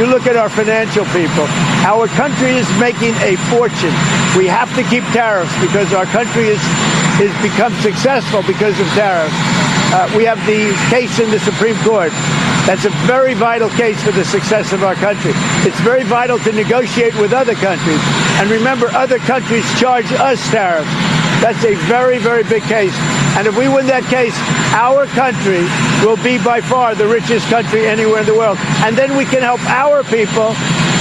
You look at our financial people. Our country is making a fortune. We have to keep tariffs because our country has become successful because of tariffs. We have the case in the Supreme Court. That's a very vital case for the success of our country. It's very vital to negotiate with other countries. And remember, other countries charge us tariffs. That's a very, very big case. And if we win that case, our country will be by far the richest country anywhere in the world. And then we can help our people.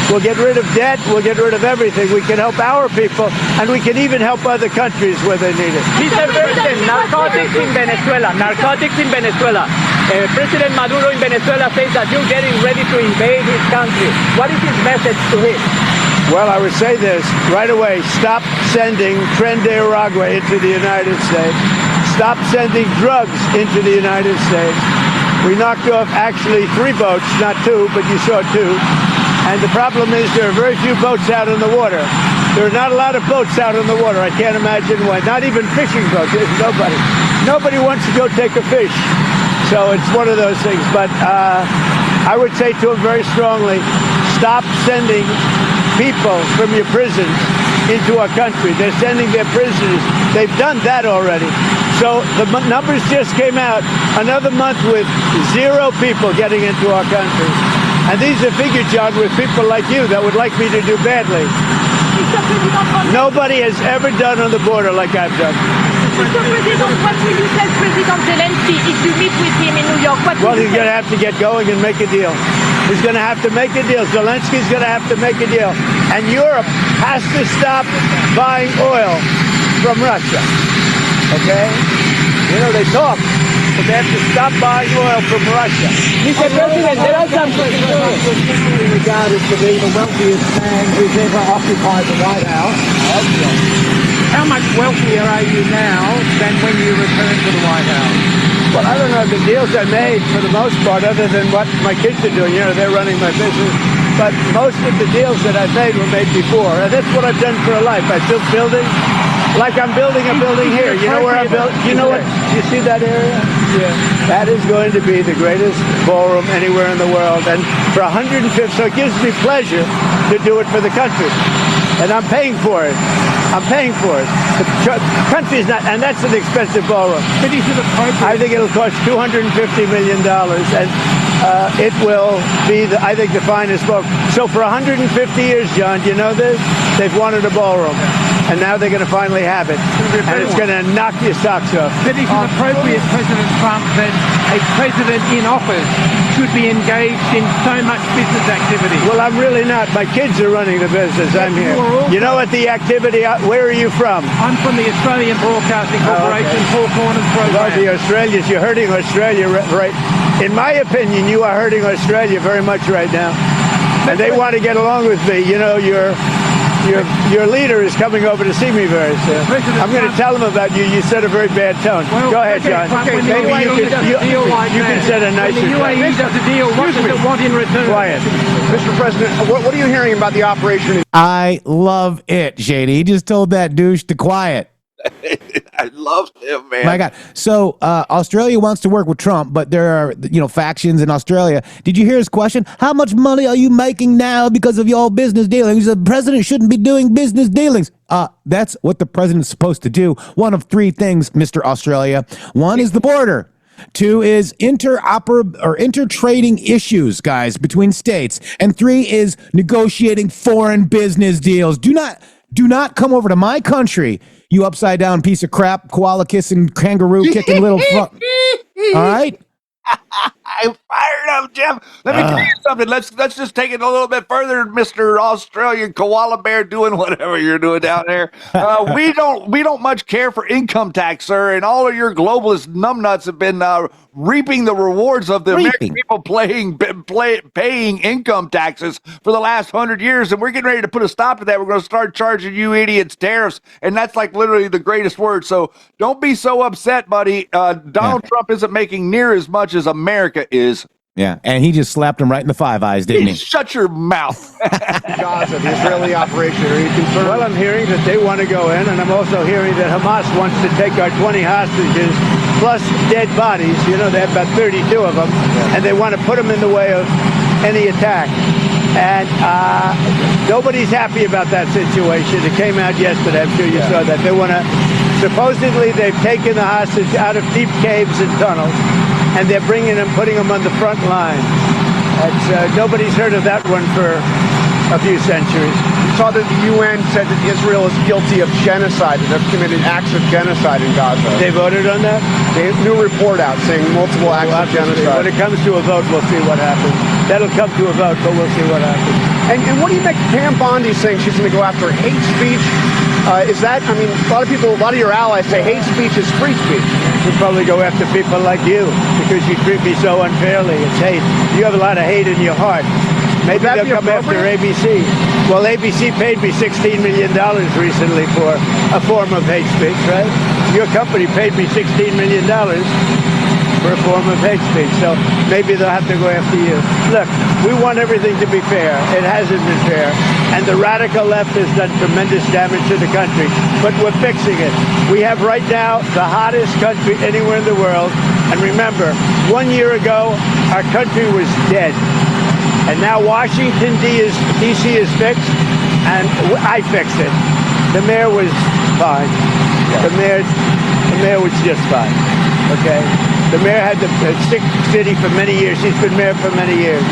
We'll get rid of debt. We'll get rid of everything. We can help our people. And we can even help other countries where they need it. Mr. President, narcotics in Venezuela. Narcotics in Venezuela. President Maduro in Venezuela says that you're getting ready to invade his country. What is his message to him? Well, I would say this right away. Stop sending Tren de Aragua into the United States. Stop sending drugs into the United States. We knocked off actually 3 boats, not 2, but you saw 2. And the problem is there are very few boats out on the water. There are not a lot of boats out on the water. I can't imagine why. Not even fishing boats. There's nobody. Nobody wants to go take a fish. So it's one of those things. But I would say to him very strongly, stop sending people from your prisons into our country. They're sending their prisoners. They've done that already. So the numbers just came out. Another month with 0 people getting into our country. And these are figures, John, with people like you that would like me to do badly. Nobody has ever done on the border like I've done. Mr. President, what will you tell President Zelensky if you meet with him in New York? Well, he's going to have to get going and make a deal. He's going to have to make a deal. Zelensky's going to have to make a deal. And Europe has to stop buying oil from Russia. Okay? You know, they talk, but they have to stop buying oil from Russia. Mr. President, there are some regarded to be the wealthiest man who's ever occupied the White House. How much wealthier are you now than when you returned to the White House? Well, I don't know the deals I made for the most part, other than what my kids are doing. You know, they're running my business. But most of the deals that I've made were made before. And that's what I've done for a life. I'm still building. Like I'm building a building here. You know where I'm building? You know what? You see that area? Yeah. That is going to be the greatest ballroom anywhere in the world. And for 150, so it gives me pleasure to do it for the country. And I'm paying for it. I'm paying for it. The country's not, and that's an expensive ballroom. I think it'll cost $250 million, and it will be, I think, the finest ballroom. So for 150 years, John, do you know this? They've wanted a ballroom. And now they're going to finally have it. And it's going to knock your socks off. But is it appropriate, President Trump, that a president in office should be engaged in so much business activity? Well, I'm really not. My kids are running the business. I'm here. You know what the activity, where are you from? I'm from the Australian Broadcasting Corporation, Four Corners program. Well, the Australians, you're hurting Australia, right? In my opinion, you are hurting Australia very much right now. And they want to get along with me. You know, your leader is coming over to see me very soon. I'm going to tell him about you. You set a very bad tone. Well, go ahead, John. Okay, maybe you can set a nicer tone. The UAE does a deal. What does it want in return? Quiet. Mr. President, what are you hearing about the operation? I love it, Shady. He just told that douche to quiet. I love him, man. My God. So Australia wants to work with Trump, but there are, factions in Australia. Did you hear his question? How much money are you making now because of your business dealings? The president shouldn't be doing business dealings. That's what the president's supposed to do. One of three things, Mr. Australia. One is the border. Two is inter-trading issues, guys, between states. And three is negotiating foreign business deals. Do not come over to my country, you upside down piece of crap, koala kissing, kangaroo kicking little fuck. All right? I'm fired up, Jim. Let me tell you something. Let's just take it a little bit further, Mr. Australian koala bear, doing whatever you're doing down there. We don't much care for income tax, sir, and all of your globalist numbnuts have been reaping the rewards of the American people paying income taxes for the last 100 years, and we're getting ready to put a stop to that. We're going to start charging you idiots tariffs, and that's like literally the greatest word. So don't be so upset, buddy. Donald Trump isn't making near as much as America is. Yeah, and he just slapped him right in the five eyes, didn't he? Shut your mouth. Gaza, the Israeli operation. Are you concerned? Well, I'm hearing that they want to go in, and I'm also hearing that Hamas wants to take our 20 hostages plus dead bodies. You know, they have about 32 of them, and they want to put them in the way of any attack. And nobody's happy about that situation. It came out yesterday. I'm sure you saw that. They want to, supposedly, they've taken the hostage out of deep caves and tunnels, and they're bringing them, putting them on the front line. Nobody's heard of that one for a few centuries. You saw that the UN said that Israel is guilty of genocide, that they've committed acts of genocide in Gaza. They voted on that? They have a new report out saying multiple acts of genocide. When it comes to a vote, we'll see what happens. That'll come to a vote, but we'll see what happens. And what do you make Pam Bondi saying she's going to go after hate speech? Is that, I mean, a lot of your allies say hate speech is free speech. We'll probably go after people like you because you treat me so unfairly. It's hate. You have a lot of hate in your heart. Maybe they'll come after ABC. Well, ABC paid me $16 million recently for a form of hate speech, right? Your company paid me $16 million for a form of hate speech. So maybe they'll have to go after you. Look, we want everything to be fair. It hasn't been fair. And the radical left has done tremendous damage to the country. But we're fixing it. We have right now the hottest country anywhere in the world. And remember, 1 year ago, our country was dead. And now Washington, D.C. is fixed, and I fixed it. The mayor was fine. The mayor was just fine, okay? The mayor had the sick city for many years. He's been mayor for many years.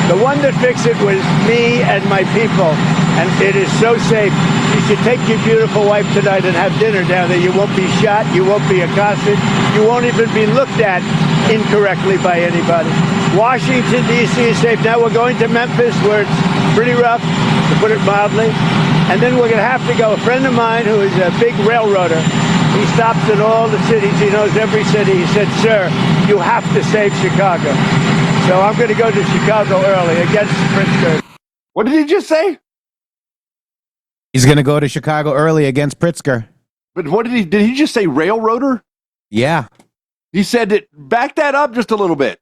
The one that fixed it was me and my people, and it is so safe. You should take your beautiful wife tonight and have dinner down there. You won't be shot. You won't be accosted. You won't even be looked at incorrectly by anybody. Washington, D.C. is safe. Now we're going to Memphis, where it's pretty rough, to put it mildly. And then we're going to have to go. A friend of mine who is a big railroader, he stops in all the cities. He knows every city. He said, sir, you have to save Chicago. So I'm going to go to Chicago early against Pritzker. What did he just say? He's going to go to Chicago early against Pritzker. But what did he just say, railroader? Yeah. He said that, back that up just a little bit.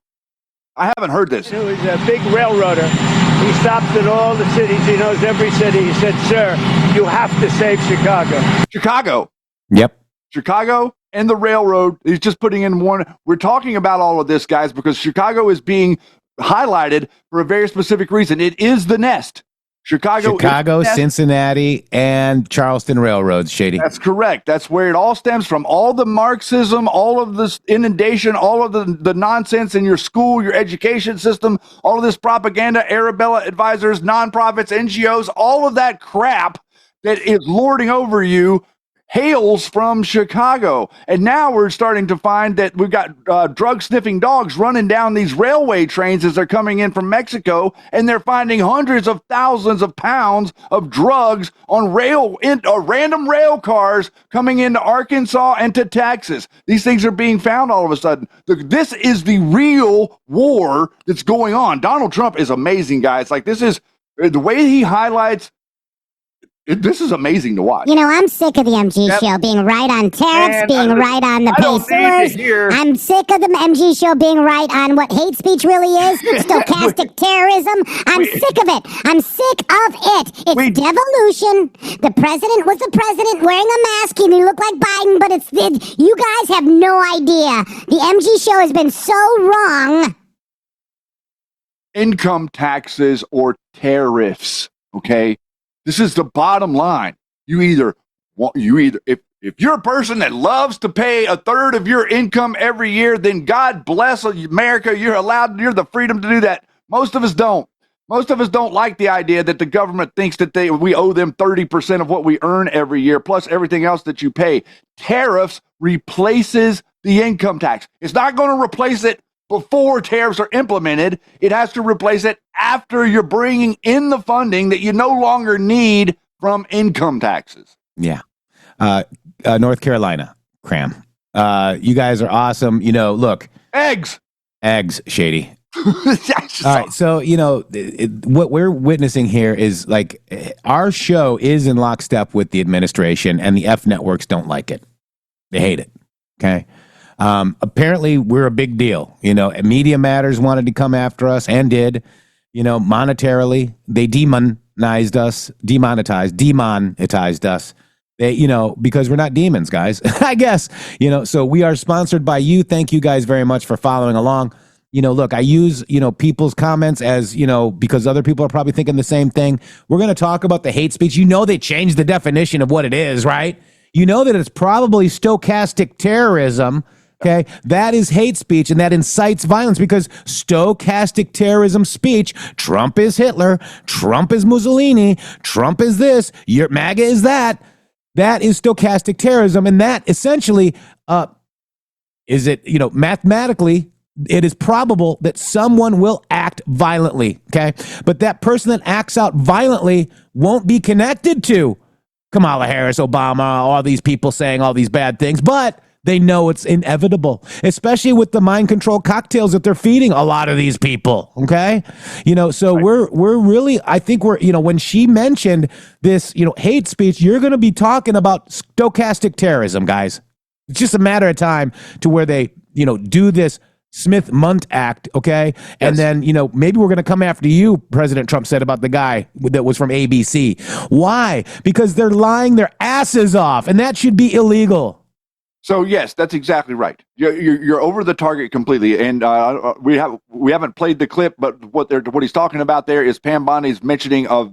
I haven't heard this. Who is a big railroader. He stops in all the cities. He knows every city. He said, sir, you have to save Chicago. Chicago. Yep. Chicago and the railroad. He's just putting in one. We're talking about all of this, guys, because Chicago is being highlighted for a very specific reason. It is the nest. Chicago, Cincinnati, and Charleston railroads, Shady. That's correct. That's where it all stems from. All the Marxism, all of this inundation, all of the nonsense in your school, your education system, all of this propaganda, Arabella advisors, nonprofits, NGOs, all of that crap that is lording over you hails from Chicago. And now we're starting to find that we've got drug-sniffing dogs running down these railway trains as they're coming in from Mexico, and they're finding hundreds of thousands of pounds of drugs on random rail cars coming into Arkansas and to Texas. These things are being found all of a sudden. This is the real war that's going on. Donald Trump is amazing, guys. Like, this is the way he highlights This is amazing to watch. You know, I'm sick of the MG show being right on tariffs, being right on the pay-sewers. I'm sick of the MG show being right on what hate speech really is, stochastic terrorism. I'm sick of it. I'm sick of it. It's devolution. The president was the president wearing a mask and he looked like Biden, but you guys have no idea. The MG show has been so wrong. Income taxes or tariffs, okay? This is the bottom line. If you're a person that loves to pay a third of your income every year, then God bless America. You're the freedom to do that. Most of us don't. Most of us don't like the idea that the government thinks that we owe them 30% of what we earn every year, plus everything else that you pay. Tariffs replaces the income tax. It's not going to replace it before tariffs are implemented. It has to replace it after you're bringing in the funding that you no longer need from income taxes. Yeah. North Carolina, Cram. You guys are awesome. You know, look. Eggs, Shady. All right. So, you know, what we're witnessing here is like our show is in lockstep with the administration, and the F networks don't like it. They hate it. Okay. Apparently we're a big deal. You know, Media Matters wanted to come after us and did, you know, monetarily. They demonetized us. They, you know, because we're not demons, guys, I guess, you know, so we are sponsored by you. Thank you guys very much for following along. You know, look, I use, you know, people's comments as, you know, because other people are probably thinking the same thing. We're going to talk about the hate speech. You know, they changed the definition of what it is, right? You know that it's probably stochastic terrorism. Okay, that is hate speech, and that incites violence because stochastic terrorism speech, Trump is Hitler, Trump is Mussolini, Trump is this, your MAGA is that. That is stochastic terrorism, and that essentially, is it, you know, mathematically, it is probable that someone will act violently, okay? But that person that acts out violently won't be connected to Kamala Harris, Obama, all these people saying all these bad things, but they know it's inevitable, especially with the mind control cocktails that they're feeding a lot of these people. Okay. You know, so we're really, I think you know, when she mentioned this, you know, hate speech, you're going to be talking about stochastic terrorism, guys. It's just a matter of time to where they, you know, do this Smith-Munt Act, okay? Yes. And then, you know, maybe we're going to come after you, President Trump said about the guy that was from ABC. Why? Because they're lying their asses off, and that should be illegal. So yes, that's exactly right. You're over the target completely, and we haven't played the clip, but what he's talking about there is Pam Bondi's mentioning of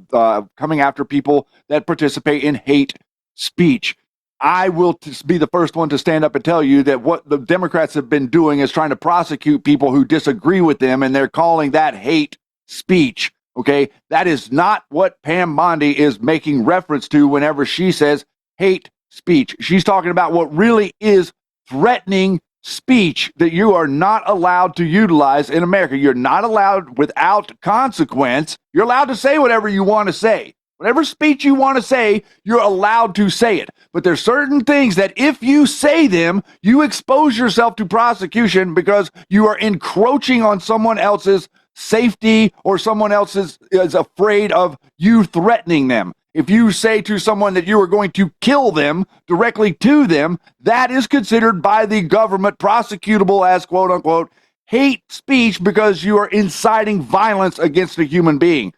coming after people that participate in hate speech. I will be the first one to stand up and tell you that what the Democrats have been doing is trying to prosecute people who disagree with them, and they're calling that hate speech. Okay, that is not what Pam Bondi is making reference to whenever she says hate speech. She's talking about what really is threatening speech that you are not allowed to utilize in America. You're not allowed without consequence. You're allowed to say whatever you want to say. Whatever speech you want to say, you're allowed to say it. But there's certain things that if you say them, you expose yourself to prosecution because you are encroaching on someone else's safety or someone else is afraid of you threatening them. If you say to someone that you are going to kill them directly to them, that is considered by the government prosecutable as quote unquote hate speech because you are inciting violence against a human being.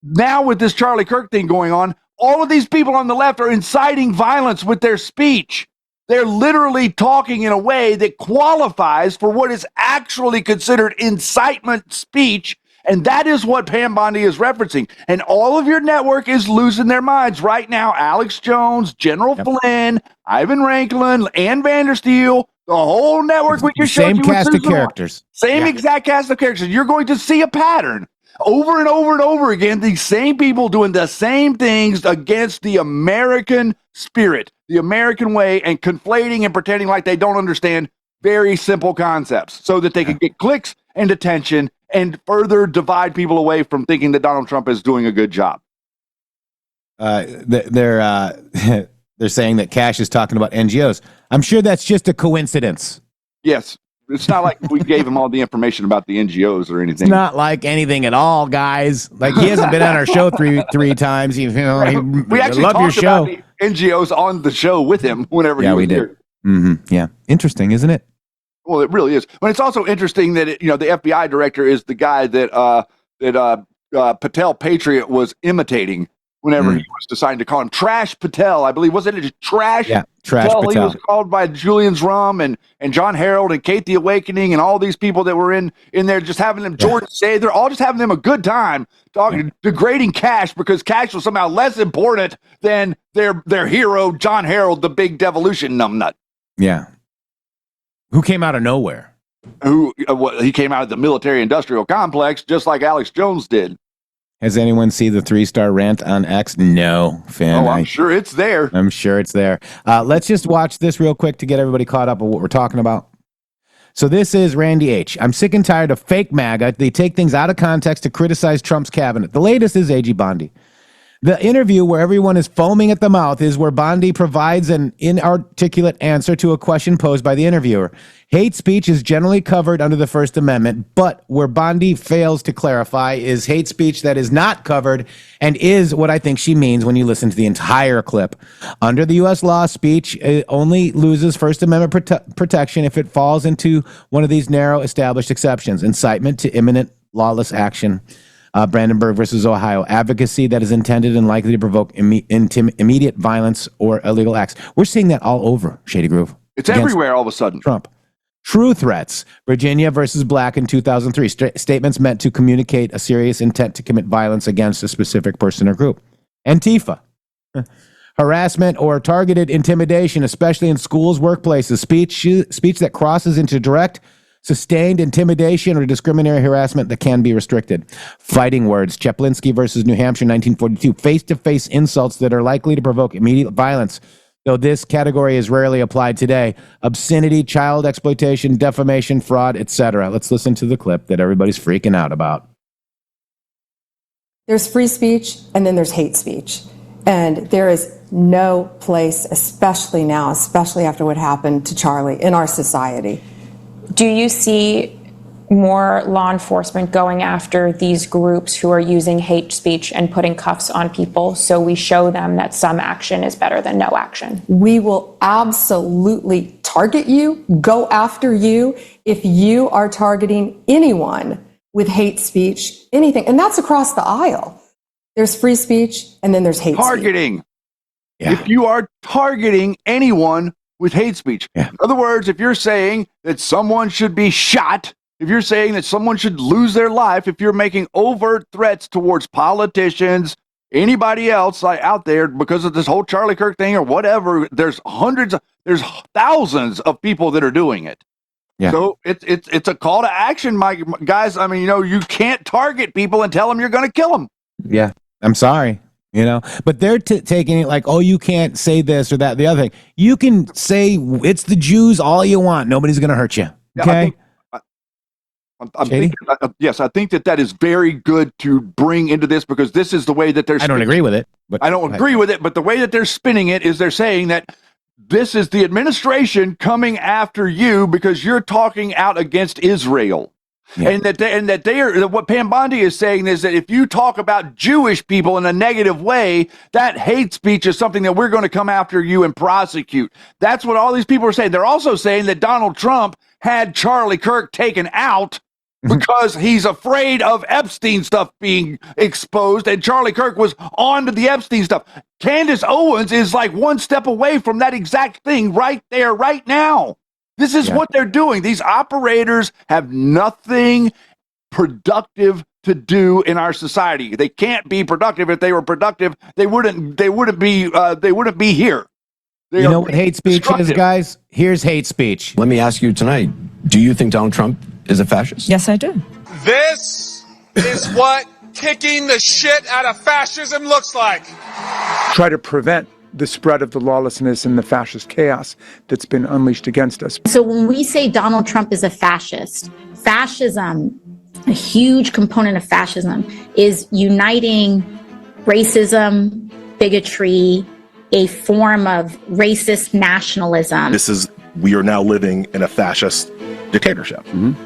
Now with this Charlie Kirk thing going on, all of these people on the left are inciting violence with their speech. They're literally talking in a way that qualifies for what is actually considered incitement speech. And that is what Pam Bondi is referencing. And all of your network is losing their minds right now. Alex Jones, General Flynn, Ivan Ranklin, Ann Vandersteel, the whole network we just showed you. Same cast of characters. Same exact cast of characters. You're going to see a pattern over and over and over again. These same people doing the same things against the American spirit, the American way, and conflating and pretending like they don't understand very simple concepts so that they can get clicks and attention and further divide people away from thinking that Donald Trump is doing a good job. They're saying that Kash is talking about NGOs. I'm sure that's just a coincidence. Yes. It's not like we gave him all the information about the NGOs or anything. It's not like anything at all, guys. Like, he hasn't been on our show three times. We actually love your talked show. about the NGOs on the show with him whenever he was here. Yeah, interesting, isn't it? Well, it really is. But it's also interesting that the FBI director is the guy that Patel Patriot was imitating whenever he was deciding to call him Trash Patel. I believe, wasn't it Trash? Yeah, Trash Patel. He was called by Julian's Rum and John Harold and Kate the Awakening and all these people that were in there just having them. Jordan say they're all just having them a good time talking, degrading Kash because Kash was somehow less important than their hero John Harold, the big devolution numbnut. Yeah. Who came out of nowhere? He came out of the military-industrial complex just like Alex Jones did. Has anyone seen the 3-star rant on X? No, Finn. Oh, I'm sure it's there. I'm sure it's there. Let's just watch this real quick to get everybody caught up on what we're talking about. So this is Randy H. I'm sick and tired of fake MAGA. They take things out of context to criticize Trump's cabinet. The latest is A.G. Bondi. The interview where everyone is foaming at the mouth is where Bondi provides an inarticulate answer to a question posed by the interviewer. Hate speech is generally covered under the First Amendment, but where Bondi fails to clarify is hate speech that is not covered and is what I think she means when you listen to the entire clip. Under the U.S. law, speech only loses First Amendment protection if it falls into one of these narrow established exceptions: incitement to imminent lawless action. Brandenburg versus Ohio, advocacy that is intended and likely to provoke immediate violence or illegal acts. We're seeing that all over Shady Groove. It's everywhere all of a sudden. Trump. True threats, Virginia versus Black in 2003, statements meant to communicate a serious intent to commit violence against a specific person or group. Antifa. Harassment or targeted intimidation, especially in schools, workplaces, speech that crosses into direct, sustained intimidation or discriminatory harassment that can be restricted. Fighting words, Cheplinsky versus New Hampshire, 1942, face-to-face insults that are likely to provoke immediate violence, though this category is rarely applied today. Obscenity, child exploitation, defamation, fraud, etc. Let's listen to the clip that everybody's freaking out about. There's free speech and then there's hate speech. And there is no place, especially now, especially after what happened to Charlie, in our society. Do you see more law enforcement going after these groups who are using hate speech and putting cuffs on people so we show them that some action is better than no action? We will absolutely target you, go after you if you are targeting anyone with hate speech, anything. And that's across the aisle. There's free speech and then there's hate targeting. Speech. Yeah. If you are targeting anyone with hate speech. Yeah. In other words, if you're saying that someone should be shot, if you're saying that someone should lose their life, if you're making overt threats towards politicians, anybody else out there because of this whole Charlie Kirk thing or whatever, there's thousands of people that are doing it. Yeah. So it's a call to action, my guys. I mean, you can't target people and tell them you're going to kill them. Yeah. I'm sorry. But they're taking it like, oh, you can't say this or that, the other thing. You can say it's the Jews all you want. Nobody's going to hurt you. Okay. Yes, I think that is very good to bring into this because this is the way that they're. I don't agree with it. But I don't agree with it. But the way that they're spinning it is they're saying that this is the administration coming after you because you're talking out against Israel. Yeah. And that they are what Pam Bondi is saying is that if you talk about Jewish people in a negative way, that hate speech is something that we're going to come after you and prosecute. That's what all these people are saying. They're also saying that Donald Trump had Charlie Kirk taken out because he's afraid of Epstein stuff being exposed, and Charlie Kirk was on to the Epstein stuff. Candace Owens is like one step away from that exact thing right there, right now. This is what they're doing. These operators have nothing productive to do in our society. They can't be productive. If they were productive, they wouldn't be here. You know what hate speech is, guys? Here's hate speech. Let me ask you tonight, do you think Donald Trump is a fascist? Yes, I do. This is what kicking the shit out of fascism looks like. Try to prevent the spread of the lawlessness and the fascist chaos that's been unleashed against us. So when we say Donald Trump is a fascist, fascism, a huge component of fascism is uniting racism, bigotry, a form of racist nationalism. We are now living in a fascist dictatorship.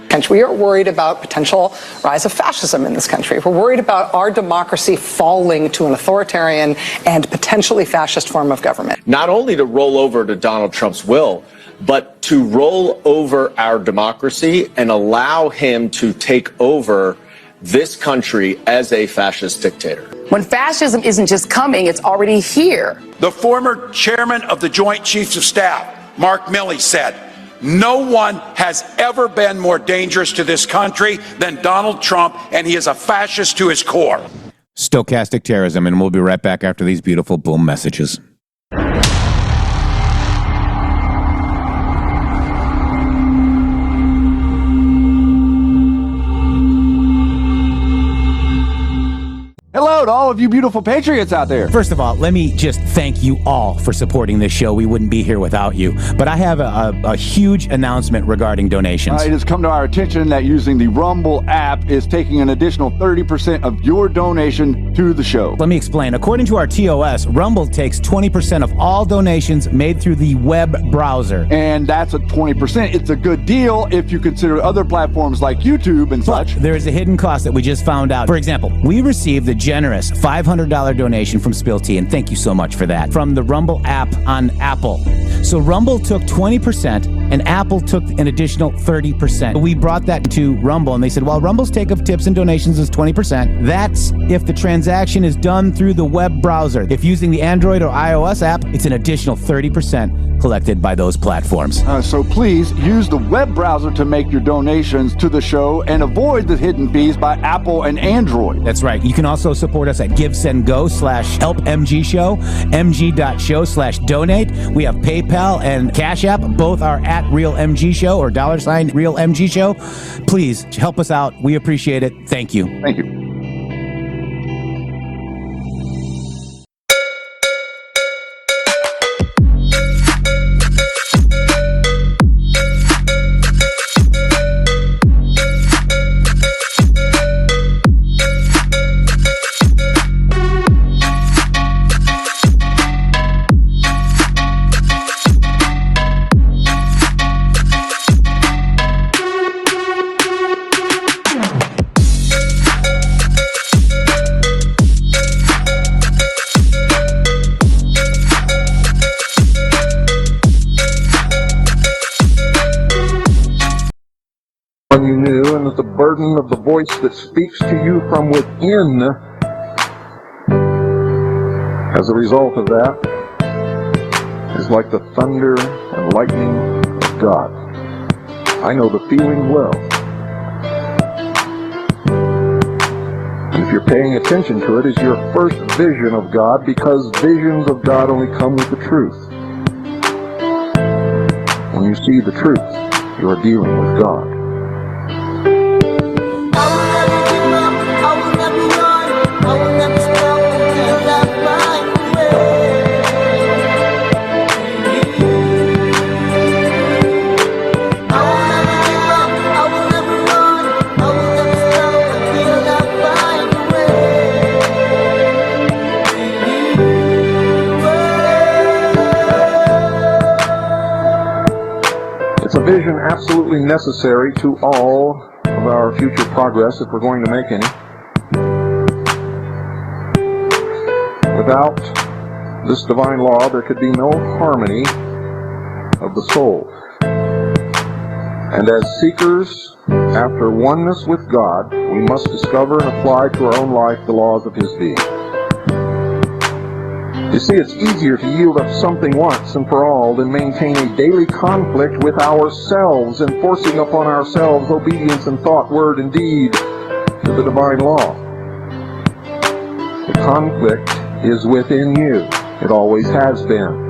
Country. We are worried about potential rise of fascism in this country. We're worried about our democracy falling to an authoritarian and potentially fascist form of government. Not only to roll over to Donald Trump's will, but to roll over our democracy and allow him to take over this country as a fascist dictator. When fascism isn't just coming, it's already here. The former chairman of the Joint Chiefs of Staff, Mark Milley, said, "No one has ever been more dangerous to this country than Donald Trump, and he is a fascist to his core." Stochastic terrorism, and we'll be right back after these beautiful boom messages. Hello to all of you beautiful patriots out there. First of all, let me just thank you all for supporting this show. We wouldn't be here without you. But I have a huge announcement regarding donations. It has come to our attention that using the Rumble app is taking an additional 30% of your donation to the show. Let me explain. According to our TOS, Rumble takes 20% of all donations made through the web browser. And that's a 20%. It's a good deal if you consider other platforms like YouTube and such. There is a hidden cost that we just found out. For example, we received the generous $500 donation from Spill Tea, and thank you so much for that, from the Rumble app on Apple. So Rumble took 20% and Apple took an additional 30%. We brought that to Rumble and they said, well, Rumble's take of tips and donations is 20%. That's if the transaction is done through the web browser. If using the Android or iOS app, it's an additional 30% collected by those platforms. So please use the web browser to make your donations to the show and avoid the hidden fees by Apple and Android. That's right. You can also support us at GiveSendGo/HelpMGShow, mg.show/donate. We have PayPal and Cash App. Both are at RealMGShow or $RealMGShow. Please help us out. We appreciate it. Thank you. Thank you. When you knew, and that the burden of the voice that speaks to you from within as a result of that is like the thunder and lightning of God. I know the feeling well. And if you're paying attention to it, it's your first vision of God, because visions of God only come with the truth. When you see the truth, you are dealing with God. It's a vision absolutely necessary to all of our future progress, if we're going to make any. Without this divine law, there could be no harmony of the soul. And as seekers after oneness with God, we must discover and apply to our own life the laws of His being. You see, it's easier to yield up something once and for all than maintain a daily conflict with ourselves and forcing upon ourselves obedience in thought, word, and deed to the divine law. The conflict is within you. It always has been.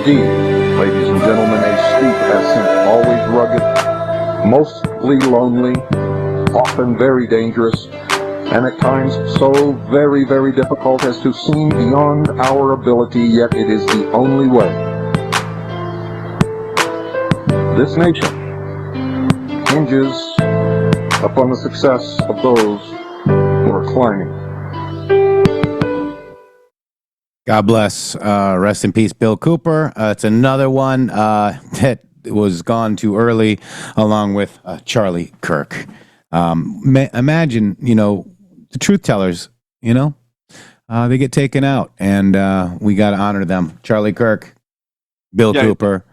indeed, ladies and gentlemen, a steep ascent, always rugged, mostly lonely, often very dangerous, and at times so very, very difficult as to seem beyond our ability, yet it is the only way. This nation hinges upon the success of those who are climbing. God bless. Rest in peace, Bill Cooper. It's another one that was gone too early, along with Charlie Kirk. Imagine, the truth tellers, they get taken out, and we got to honor them. Charlie Kirk, Bill Cooper,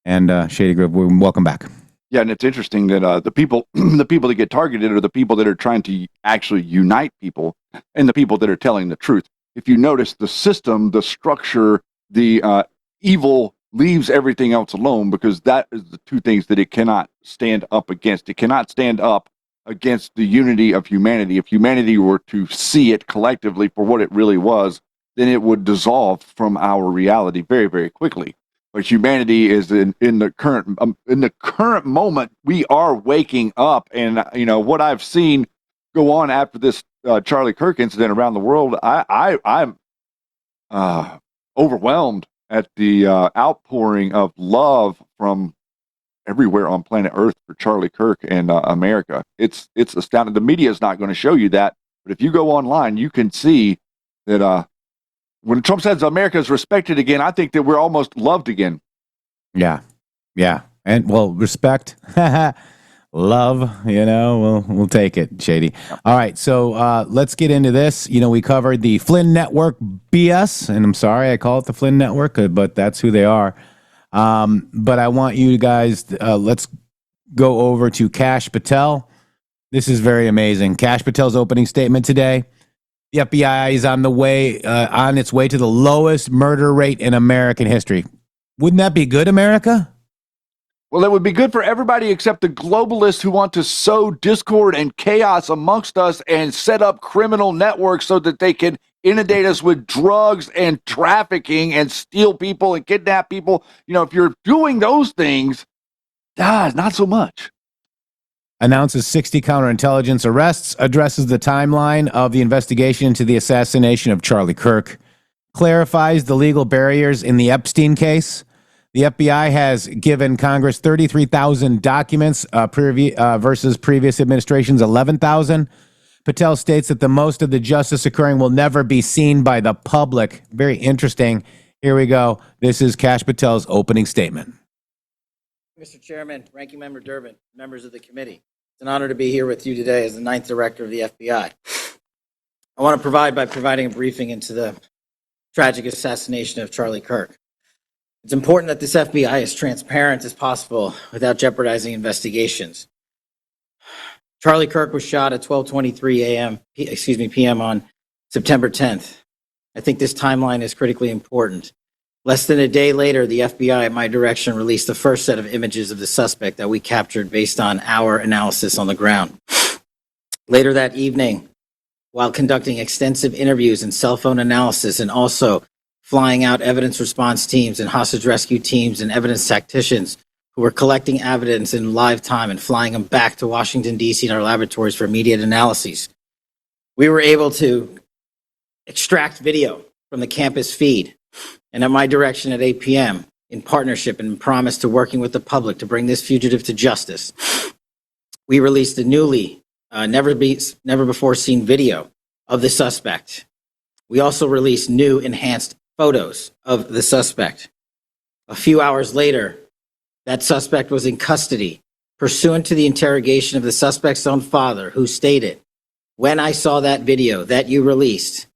and Shady Grove. Welcome back. Yeah, and it's interesting that the people that get targeted are the people that are trying to actually unite people, and the people that are telling the truth. If you notice, the system, the structure, the evil leaves everything else alone, because that is the two things that it cannot stand up against. It cannot stand up against the unity of humanity. If humanity were to see it collectively for what it really was, then it would dissolve from our reality very, very quickly. But humanity is in the current moment. We are waking up, and what I've seen go on after this Charlie Kirk incident around the world, I'm overwhelmed at the outpouring of love from everywhere on planet Earth for Charlie Kirk and America. It's astounding. The media is not going to show you that, but if you go online, you can see that when Trump says America is respected again, I think that we're almost loved again. Yeah, and respect. Love, we'll take it, Shady. All right, so let's get into this. We covered the Flynn Network BS, and I'm sorry I call it the Flynn Network, but that's who they are. But I want you guys, let's go over to Kash Patel. This is very amazing. Kash Patel's opening statement today. The FBI is on its way to the lowest murder rate in American history. Wouldn't that be good, America? Well, it would be good for everybody except the globalists who want to sow discord and chaos amongst us and set up criminal networks so that they can inundate us with drugs and trafficking and steal people and kidnap people. If you're doing those things, not so much. Announces 60 counterintelligence arrests, addresses the timeline of the investigation into the assassination of Charlie Kirk, clarifies the legal barriers in the Epstein case. The FBI has given Congress 33,000 documents versus previous administration's 11,000. Patel states that the most of the justice occurring will never be seen by the public. Very interesting. Here we go. This is Kash Patel's opening statement. Mr. Chairman, Ranking Member Durbin, members of the committee, it's an honor to be here with you today as the 9th Director of the FBI. I want to providing a briefing into the tragic assassination of Charlie Kirk. It's important that this FBI is transparent as possible without jeopardizing investigations. Charlie Kirk was shot at 12:23 p.m. on September 10th. I think this timeline is critically important. Less than a day later, the FBI, at my direction, released the first set of images of the suspect that we captured based on our analysis on the ground. Later that evening, while conducting extensive interviews and cell phone analysis, and also flying out evidence response teams and hostage rescue teams and evidence tacticians who were collecting evidence in live time and flying them back to Washington, D.C. in our laboratories for immediate analyses, we were able to extract video from the campus feed. And at my direction at 8 p.m., in partnership and promise to working with the public to bring this fugitive to justice, we released a newly, never before seen video of the suspect. We also released new enhanced photos of the suspect. A few hours later, that suspect was in custody, pursuant to the interrogation of the suspect's own father, who stated, "When I saw that video that you released,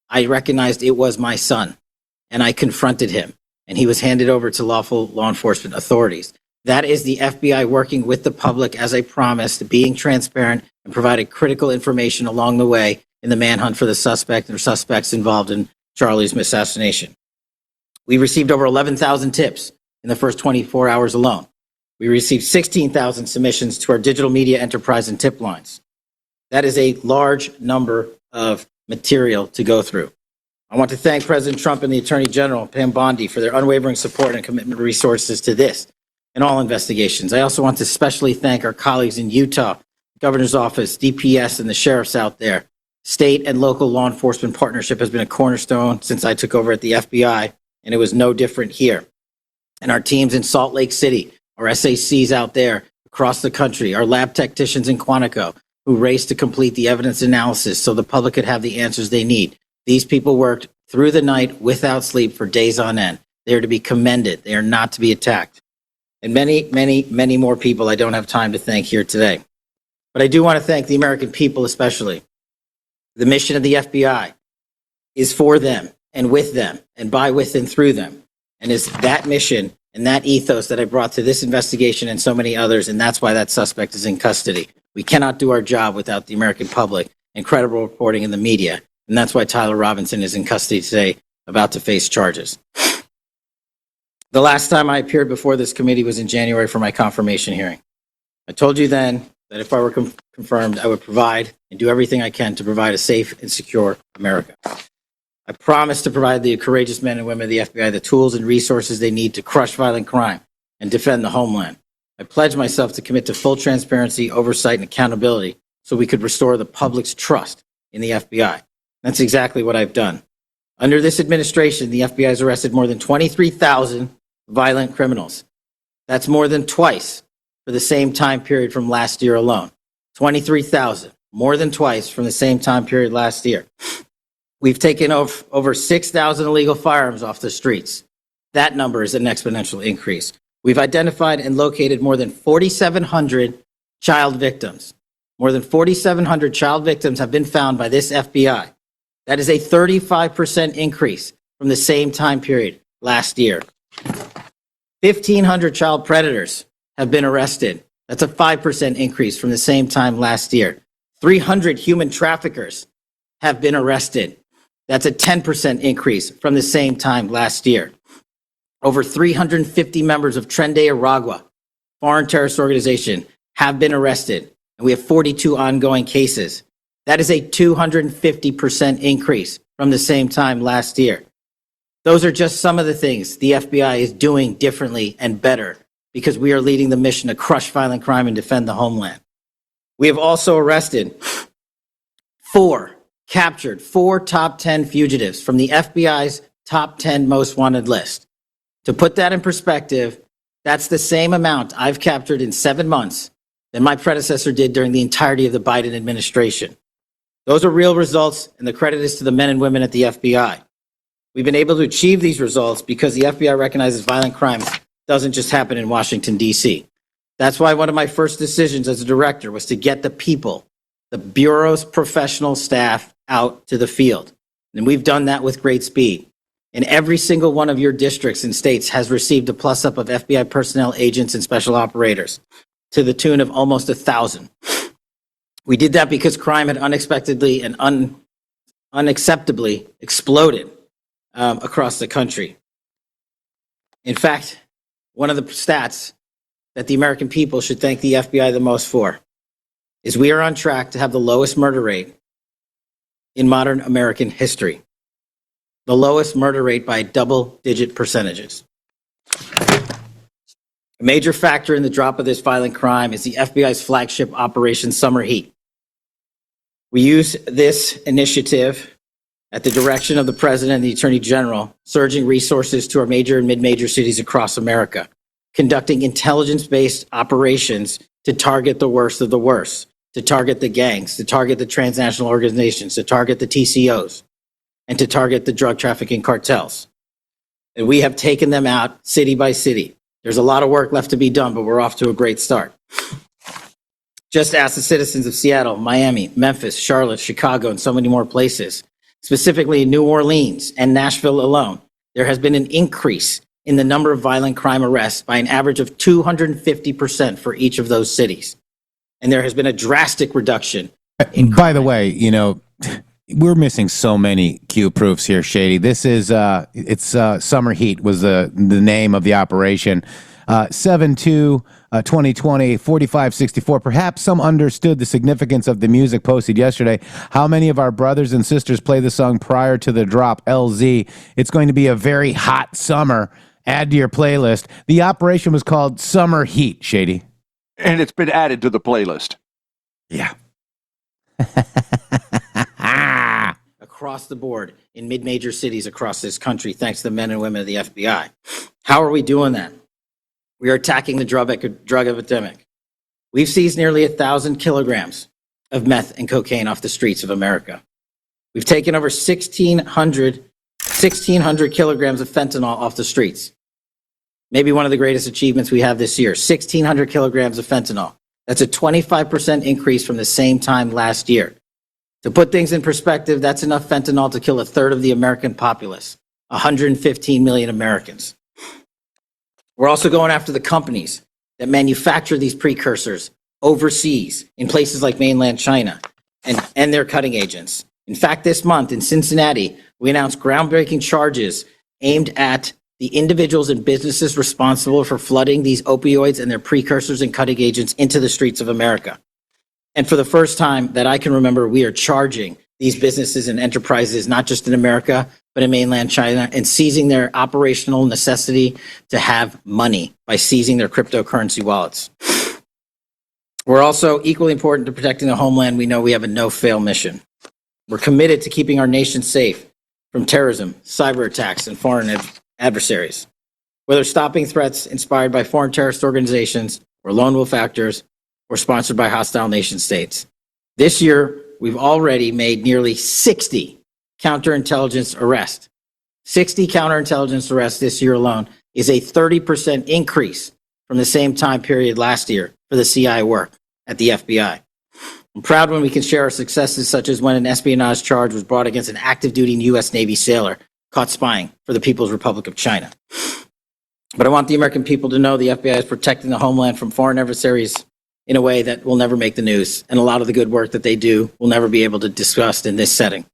I recognized it was my son, and I confronted him, and he was handed over to lawful law enforcement authorities." That is the FBI working with the public as I promised, being transparent and providing critical information along the way in the manhunt for the suspect or suspects involved in Charlie's assassination. We received over 11,000 tips in the first 24 hours alone. We received 16,000 submissions to our digital media enterprise and tip lines. That is a large number of material to go through. I want to thank President Trump and the Attorney General, Pam Bondi, for their unwavering support and commitment of resources to this and all investigations. I also want to especially thank our colleagues in Utah, Governor's Office, DPS, and the sheriffs out there. State and local law enforcement partnership has been a cornerstone since I took over at the FBI, and it was no different here. And our teams in Salt Lake City, our SACs out there across the country, our lab technicians in Quantico, who raced to complete the evidence analysis so the public could have the answers they need. These people worked through the night without sleep for days on end. They are to be commended. They are not to be attacked. And many, many, many more people I don't have time to thank here today. But I do want to thank the American people especially. The mission of the FBI is for them and with them and by, with, and through them. And it's that mission and that ethos that I brought to this investigation and so many others, and that's why that suspect is in custody. We cannot do our job without the American public and credible reporting in the media, and that's why Tyler Robinson is in custody today, about to face charges. The last time I appeared before this committee was in January for my confirmation hearing. I told you then that if I were confirmed, I would provide and do everything I can to provide a safe and secure America. I promise to provide the courageous men and women of the FBI the tools and resources they need to crush violent crime and defend the homeland. I pledge myself to commit to full transparency, oversight, and accountability so we could restore the public's trust in the FBI. That's exactly what I've done. Under this administration, the FBI has arrested more than 23,000 violent criminals. That's more than twice for the same time period from last year alone. 23,000, more than twice from the same time period last year. We've taken over 6,000 illegal firearms off the streets. That number is an exponential increase. We've identified and located more than 4,700 child victims. More than 4,700 child victims have been found by this FBI. That is a 35% increase from the same time period last year. 1,500 child predators have been arrested. That's a 5% increase from the same time last year. 300 human traffickers have been arrested. That's a 10% increase from the same time last year. Over 350 members of Tren de Aragua, foreign terrorist organization, have been arrested, and we have 42 ongoing cases. That is a 250% increase from the same time last year. Those are just some of the things the FBI is doing differently and better because we are leading the mission to crush violent crime and defend the homeland. We have also captured four top 10 fugitives from the FBI's top 10 most wanted list. To put that in perspective, that's the same amount I've captured in 7 months than my predecessor did during the entirety of the Biden administration. Those are real results, and the credit is to the men and women at the FBI. We've been able to achieve these results because the FBI recognizes violent crime doesn't just happen in Washington, D.C. That's why one of my first decisions as a director was to get the people, the Bureau's professional staff, out to the field. And we've done that with great speed. And every single one of your districts and states has received a plus-up of FBI personnel, agents, and special operators to the tune of almost 1,000. We did that because crime had unexpectedly and unacceptably exploded across the country. In fact, one of the stats that the American people should thank the FBI the most for is we are on track to have the lowest murder rate in modern American history. The lowest murder rate by double-digit percentages. A major factor in the drop of this violent crime is the FBI's flagship Operation Summer Heat. We use this initiative at the direction of the President and the Attorney General, surging resources to our major and mid-major cities across America, conducting intelligence-based operations to target the worst of the worst, to target the gangs, to target the transnational organizations, to target the TCOs, and to target the drug trafficking cartels. And we have taken them out city by city. There's a lot of work left to be done, but we're off to a great start. Just ask the citizens of Seattle, Miami, Memphis, Charlotte, Chicago, and so many more places. Specifically in New Orleans and Nashville alone, there has been an increase in the number of violent crime arrests by an average of 250% for each of those cities. And there has been a drastic reduction. By the way, you know, we're missing so many Q proofs here, Shady. This is Summer Heat was the name of the operation. 7/2/2020, 4564. Perhaps some understood the significance of the music posted yesterday. How many of our brothers and sisters play the song prior to the drop? LZ. It's going to be a very hot summer. Add to your playlist. The operation was called Summer Heat, Shady. And it's been added to the playlist. Yeah. Across the board in mid-major cities across this country, thanks to the men and women of the FBI. How are we doing that? We are attacking the drug epidemic. We've seized nearly 1,000 kilograms of meth and cocaine off the streets of America. We've taken over 1,600 kilograms of fentanyl off the streets. Maybe one of the greatest achievements we have this year, 1,600 kilograms of fentanyl. That's a 25% increase from the same time last year. To put things in perspective, that's enough fentanyl to kill a third of the American populace, 115 million Americans. We're also going after the companies that manufacture these precursors overseas in places like mainland China and their cutting agents. In fact, this month in Cincinnati, we announced groundbreaking charges aimed at the individuals and businesses responsible for flooding these opioids and their precursors and cutting agents into the streets of America. And for the first time that I can remember, we are charging these businesses and enterprises, not just in America, but in mainland China, and seizing their operational necessity to have money by seizing their cryptocurrency wallets. We're also equally important to protecting the homeland. We know we have a no-fail mission. We're committed to keeping our nation safe from terrorism, cyber attacks, and foreign adversaries. Whether stopping threats inspired by foreign terrorist organizations or lone wolf actors, or sponsored by hostile nation states. This year, we've already made nearly 60 counterintelligence arrests. 60 counterintelligence arrests this year alone is a 30% increase from the same time period last year for the CI work at the FBI. I'm proud when we can share our successes, such as when an espionage charge was brought against an active duty U.S. Navy sailor caught spying for the People's Republic of China. But I want the American people to know the FBI is protecting the homeland from foreign adversaries in a way that will never make the news, and a lot of the good work that they do will never be able to discuss in this setting.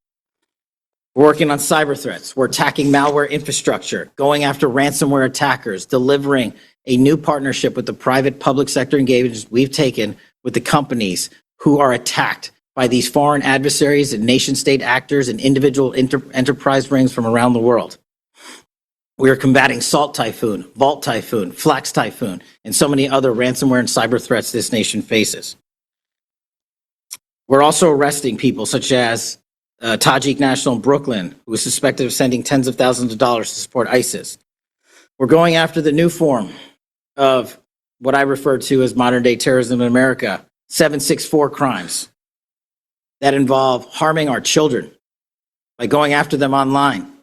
We're working on cyber threats. We're attacking malware infrastructure, going after ransomware attackers, delivering a new partnership with the private public sector engagements we've taken with the companies who are attacked by these foreign adversaries and nation-state actors and individual enterprise rings from around the world. We are combating Salt Typhoon, Vault Typhoon, Flax Typhoon, and so many other ransomware and cyber threats this nation faces. We're also arresting people such as Tajik national in Brooklyn, who is suspected of sending tens of thousands of dollars to support ISIS. We're going after the new form of what I refer to as modern-day terrorism in America, 764 crimes that involve harming our children by going after them online,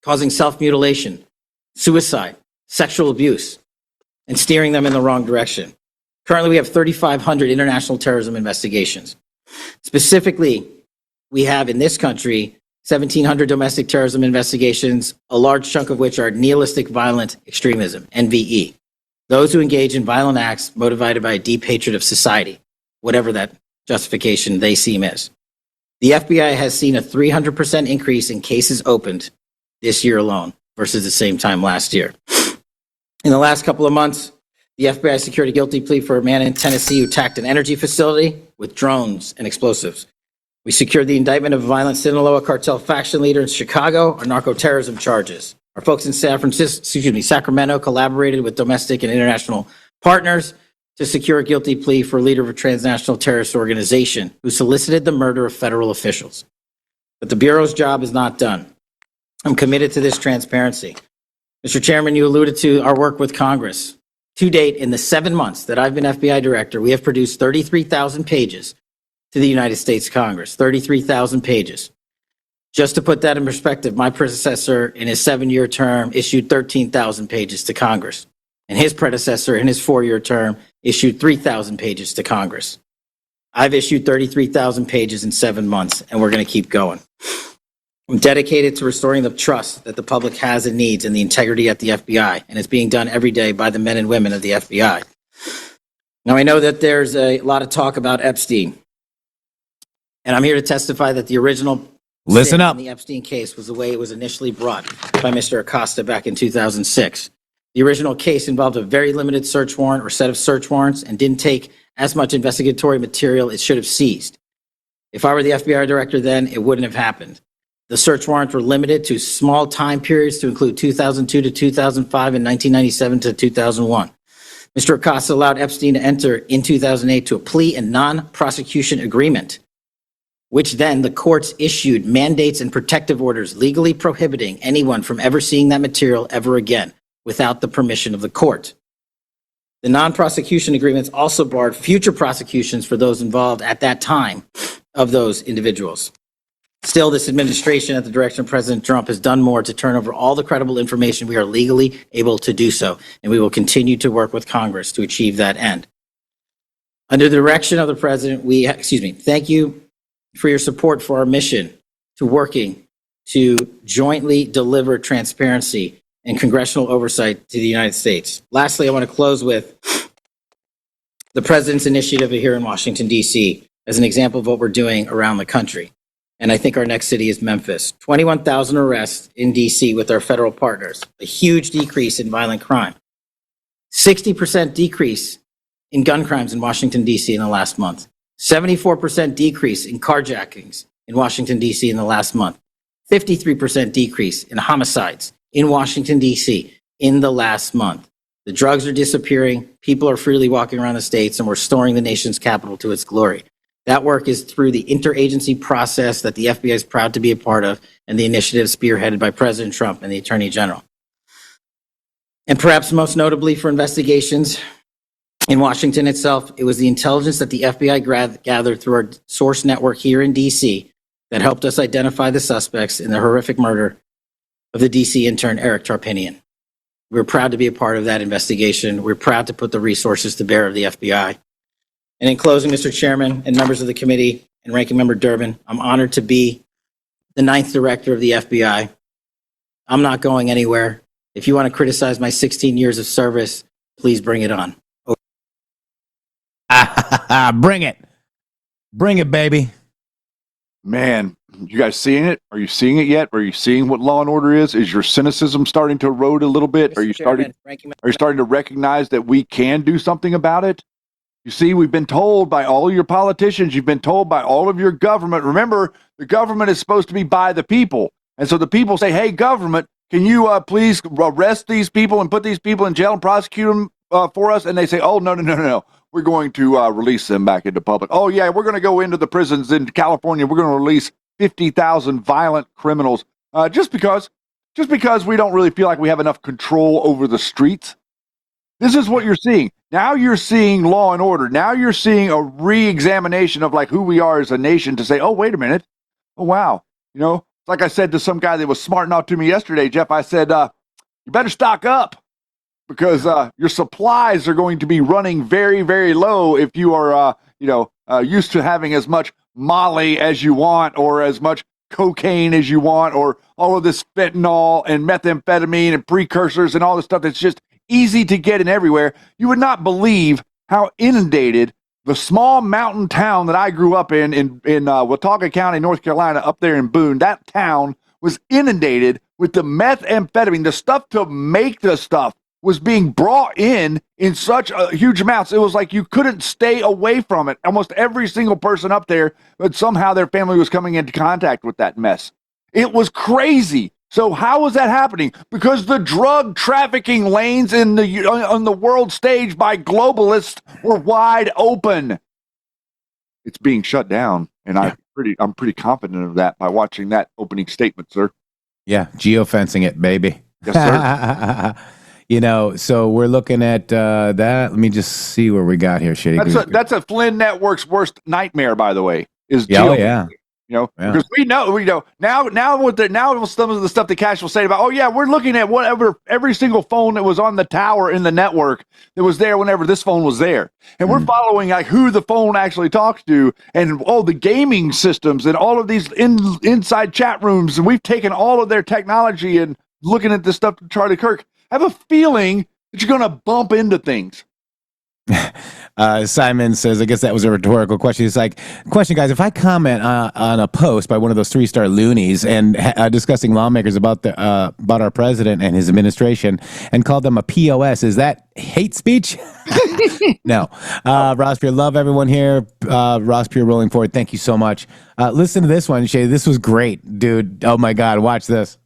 causing self-mutilation, suicide, sexual abuse, and steering them in the wrong direction. Currently, we have 3,500 international terrorism investigations. Specifically, we have in this country 1,700 domestic terrorism investigations, a large chunk of which are nihilistic violent extremism, NVE. Those who engage in violent acts motivated by a deep hatred of society, whatever that justification they seem is. The FBI has seen a 300% increase in cases opened this year alone versus the same time last year. In the last couple of months, the FBI secured a guilty plea for a man in Tennessee who attacked an energy facility with drones and explosives. We secured the indictment of a violent Sinaloa cartel faction leader in Chicago on narco-terrorism charges. Our folks in Sacramento collaborated with domestic and international partners to secure a guilty plea for a leader of a transnational terrorist organization who solicited the murder of federal officials. But the Bureau's job is not done. I'm committed to this transparency. Mr. Chairman, you alluded to our work with Congress. To date, in the 7 months that I've been FBI director, we have produced 33,000 pages to the United States Congress, 33,000 pages. Just to put that in perspective, my predecessor in his 7-year term issued 13,000 pages to Congress, and his predecessor in his 4-year term issued 3,000 pages to Congress. I've issued 33,000 pages in 7 months, and we're going to keep going. I'm dedicated to restoring the trust that the public has and needs in the integrity at the FBI, and it's being done every day by the men and women of the FBI. Now, I know that there's a lot of talk about Epstein, and I'm here to testify that the original Listen up. in the Epstein case was the way it was initially brought by Mr. Acosta back in 2006. The original case involved a very limited search warrant or set of search warrants and didn't take as much investigatory material it should have seized. If I were the FBI director then, it wouldn't have happened. The search warrants were limited to small time periods to include 2002 to 2005 and 1997 to 2001. Mr. Acosta allowed Epstein to enter in 2008 to a plea and non-prosecution agreement, which then the courts issued mandates and protective orders legally prohibiting anyone from ever seeing that material ever again without the permission of the court. The non-prosecution agreements also barred future prosecutions for those involved at that time of those individuals. Still, this administration, at the direction of President Trump, has done more to turn over all the credible information we are legally able to do so, and we will continue to work with Congress to achieve that end. Under the direction of the President, thank you for your support for our mission to working to jointly deliver transparency and congressional oversight to the United States. Lastly, I want to close with the President's initiative here in Washington, D.C., as an example of what we're doing around the country. And I think our next city is Memphis. 21,000 arrests in D.C. with our federal partners, a huge decrease in violent crime, 60% decrease in gun crimes in Washington, D.C. in the last month, 74% decrease in carjackings in Washington, D.C. in the last month, 53% decrease in homicides in Washington, D.C. in the last month. The drugs are disappearing, people are freely walking around the states, and we're restoring the nation's capital to its glory. That work is through the interagency process that the FBI is proud to be a part of, and the initiative spearheaded by President Trump and the Attorney General. And perhaps most notably for investigations in Washington itself, it was the intelligence that the FBI gathered through our source network here in D.C. that helped us identify the suspects in the horrific murder of the D.C. intern Eric Tarpinian. We're proud to be a part of that investigation. We're proud to put the resources to bear of the FBI. And in closing, Mr. Chairman and members of the committee and Ranking Member Durbin, I'm honored to be the 9th director of the FBI. I'm not going anywhere. If you want to criticize my 16 years of service, please bring it on. Bring it. Bring it, baby. Man, you guys seeing it? Are you seeing it yet? Are you seeing what law and order is? Is your cynicism starting to erode a little bit? Are you starting to recognize that we can do something about it? You see, we've been told by all your politicians, you've been told by all of your government. Remember, the government is supposed to be by the people. And so the people say, hey, government, can you please arrest these people and put these people in jail and prosecute them for us? And they say, oh, no. We're going to release them back into public. Oh, yeah, we're going to go into the prisons in California. We're going to release 50,000 violent criminals just because we don't really feel like we have enough control over the streets. This is what you're seeing. Now you're seeing law and order. Now you're seeing a re-examination of like who we are as a nation to say, oh, wait a minute. Oh, wow. You know, like I said to some guy that was smart enough to me yesterday, Jeff, I said, you better stock up because your supplies are going to be running very, very low if you are, used to having as much Molly as you want or as much cocaine as you want or all of this fentanyl and methamphetamine and precursors and all this stuff that's just easy to get in everywhere. You would not believe how inundated the small mountain town that I grew up in Watauga County, North Carolina, up there in Boone, that town was inundated with the methamphetamine. The stuff to make the stuff was being brought in such huge amounts. It was like you couldn't stay away from it. Almost every single person up there, but somehow their family was coming into contact with that mess. It was crazy. So how was that happening? Because the drug trafficking lanes on the world stage by globalists were wide open. It's being shut down, and I'm pretty confident of that by watching that opening statement, sir. Yeah, geofencing it, baby. Yes, sir. So we're looking at that. Let me just see where we got here, Shitty. That's a Flynn Network's worst nightmare, by the way. Is oh yeah. Because we know now with some of the stuff that Kash will say about, oh yeah, we're looking at every single phone that was on the tower in the network that was there whenever this phone was there, and we're following like who the phone actually talks to and all the gaming systems and all of these inside chat rooms, and we've taken all of their technology and looking at this stuff to Charlie Kirk. I have a feeling that you're going to bump into things. Simon says, I guess that was a rhetorical question. He's like, question, guys, if I comment on a post by one of those 3-star loonies and discussing lawmakers about our president and his administration and call them a POS, is that hate speech? No. Ross Pure, love everyone here. Ross Pure rolling forward. Thank you so much. Listen to this one, Shay. This was great, dude. Oh my God. Watch this.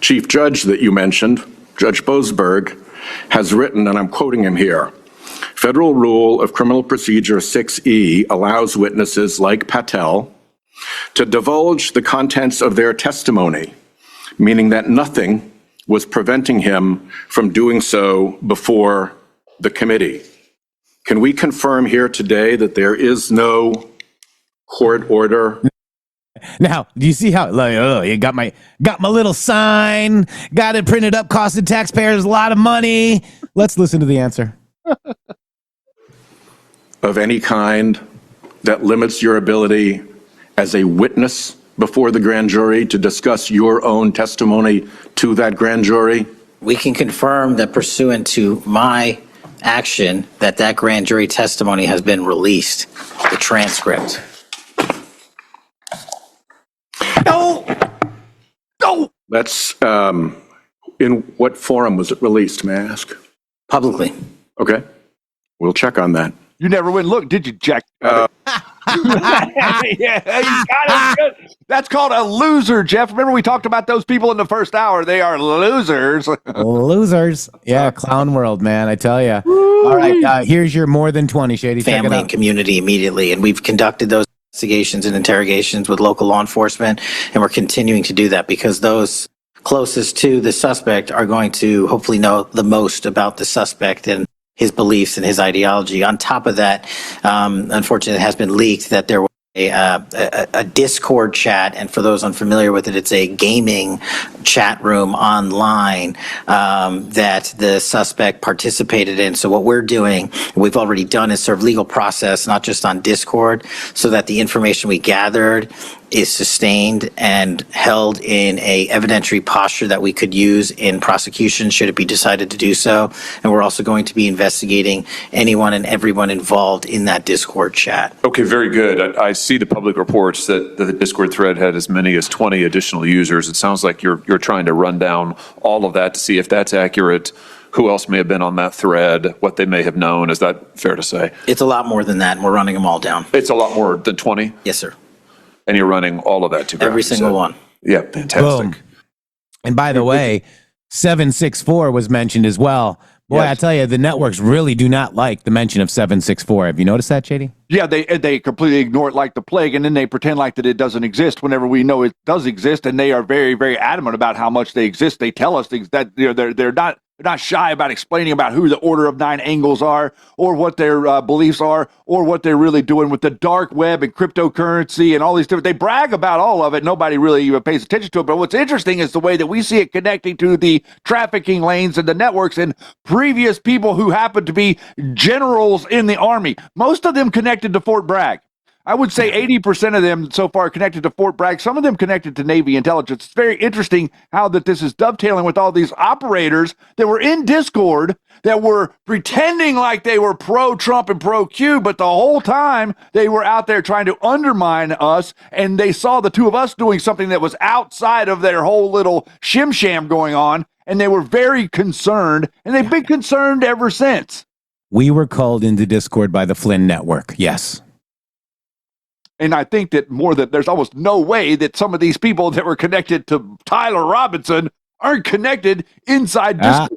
Chief Judge that you mentioned, Judge Boasberg, has written, and I'm quoting him here, Federal Rule of Criminal Procedure 6E allows witnesses like Patel to divulge the contents of their testimony, meaning that nothing was preventing him from doing so before the committee. Can we confirm here today that there is no court order? Now, do you see how you got my little sign, got it printed up, costed taxpayers a lot of money? Let's listen to the answer. Of any kind that limits your ability as a witness before the grand jury to discuss your own testimony to that grand jury? We can confirm that pursuant to my action, that grand jury testimony has been released, the transcript. No! That's, in what forum was it released, may I ask? Publicly. Okay. We'll check on that. You never went and looked, did you, Jack? Yeah, you got it. That's called a loser, Jeff. Remember we talked about those people in the first hour. They are losers. Losers. Yeah, clown world, man, I tell you. All right, here's your more than 20, Shady. Family and community immediately. And we've conducted those investigations and interrogations with local law enforcement, and we're continuing to do that because those closest to the suspect are going to hopefully know the most about the suspect and his beliefs and his ideology. On top of that, unfortunately, it has been leaked that there was a Discord chat, and for those unfamiliar with it, it's a gaming chat room online that the suspect participated in. So what we're doing, we've already done, is serve legal process, not just on Discord, so that the information we gathered is sustained and held in a evidentiary posture that we could use in prosecution should it be decided to do so. And we're also going to be investigating anyone and everyone involved in that Discord chat. Okay, very good. I see the public reports that the Discord thread had as many as 20 additional users. It sounds like you're trying to run down all of that to see if that's accurate. Who else may have been on that thread, what they may have known. Is that fair to say? It's a lot more than that, and we're running them all down. It's a lot more than 20? Yes, sir. And you're running all of that to ground. Every single one. Yeah, fantastic. Boom. And by the way, 764 was mentioned as well. Boy, yes. I tell you, the networks really do not like the mention of 764. Have you noticed that, JD? Yeah, they completely ignore it like the plague, and then they pretend like that it doesn't exist whenever we know it does exist, and they are very, very adamant about how much they exist. They tell us that they're not shy about explaining about who the Order of Nine Angles are, or what their beliefs are, or what they're really doing with the dark web and cryptocurrency and all these different. They brag about all of it. Nobody really even pays attention to it. But what's interesting is the way that we see it connecting to the trafficking lanes and the networks and previous people who happen to be generals in the Army. Most of them connected to Fort Bragg. I would say 80% of them so far connected to Fort Bragg, some of them connected to Navy intelligence. It's very interesting how that this is dovetailing with all these operators that were in Discord that were pretending like they were pro-Trump and pro-Q, but the whole time they were out there trying to undermine us, and they saw the two of us doing something that was outside of their whole little shim-sham going on, and they were very concerned, and they've been concerned ever since. We were called into Discord by the Flynn Network, yes. And I think that there's almost no way that some of these people that were connected to Tyler Robinson aren't connected inside Discord.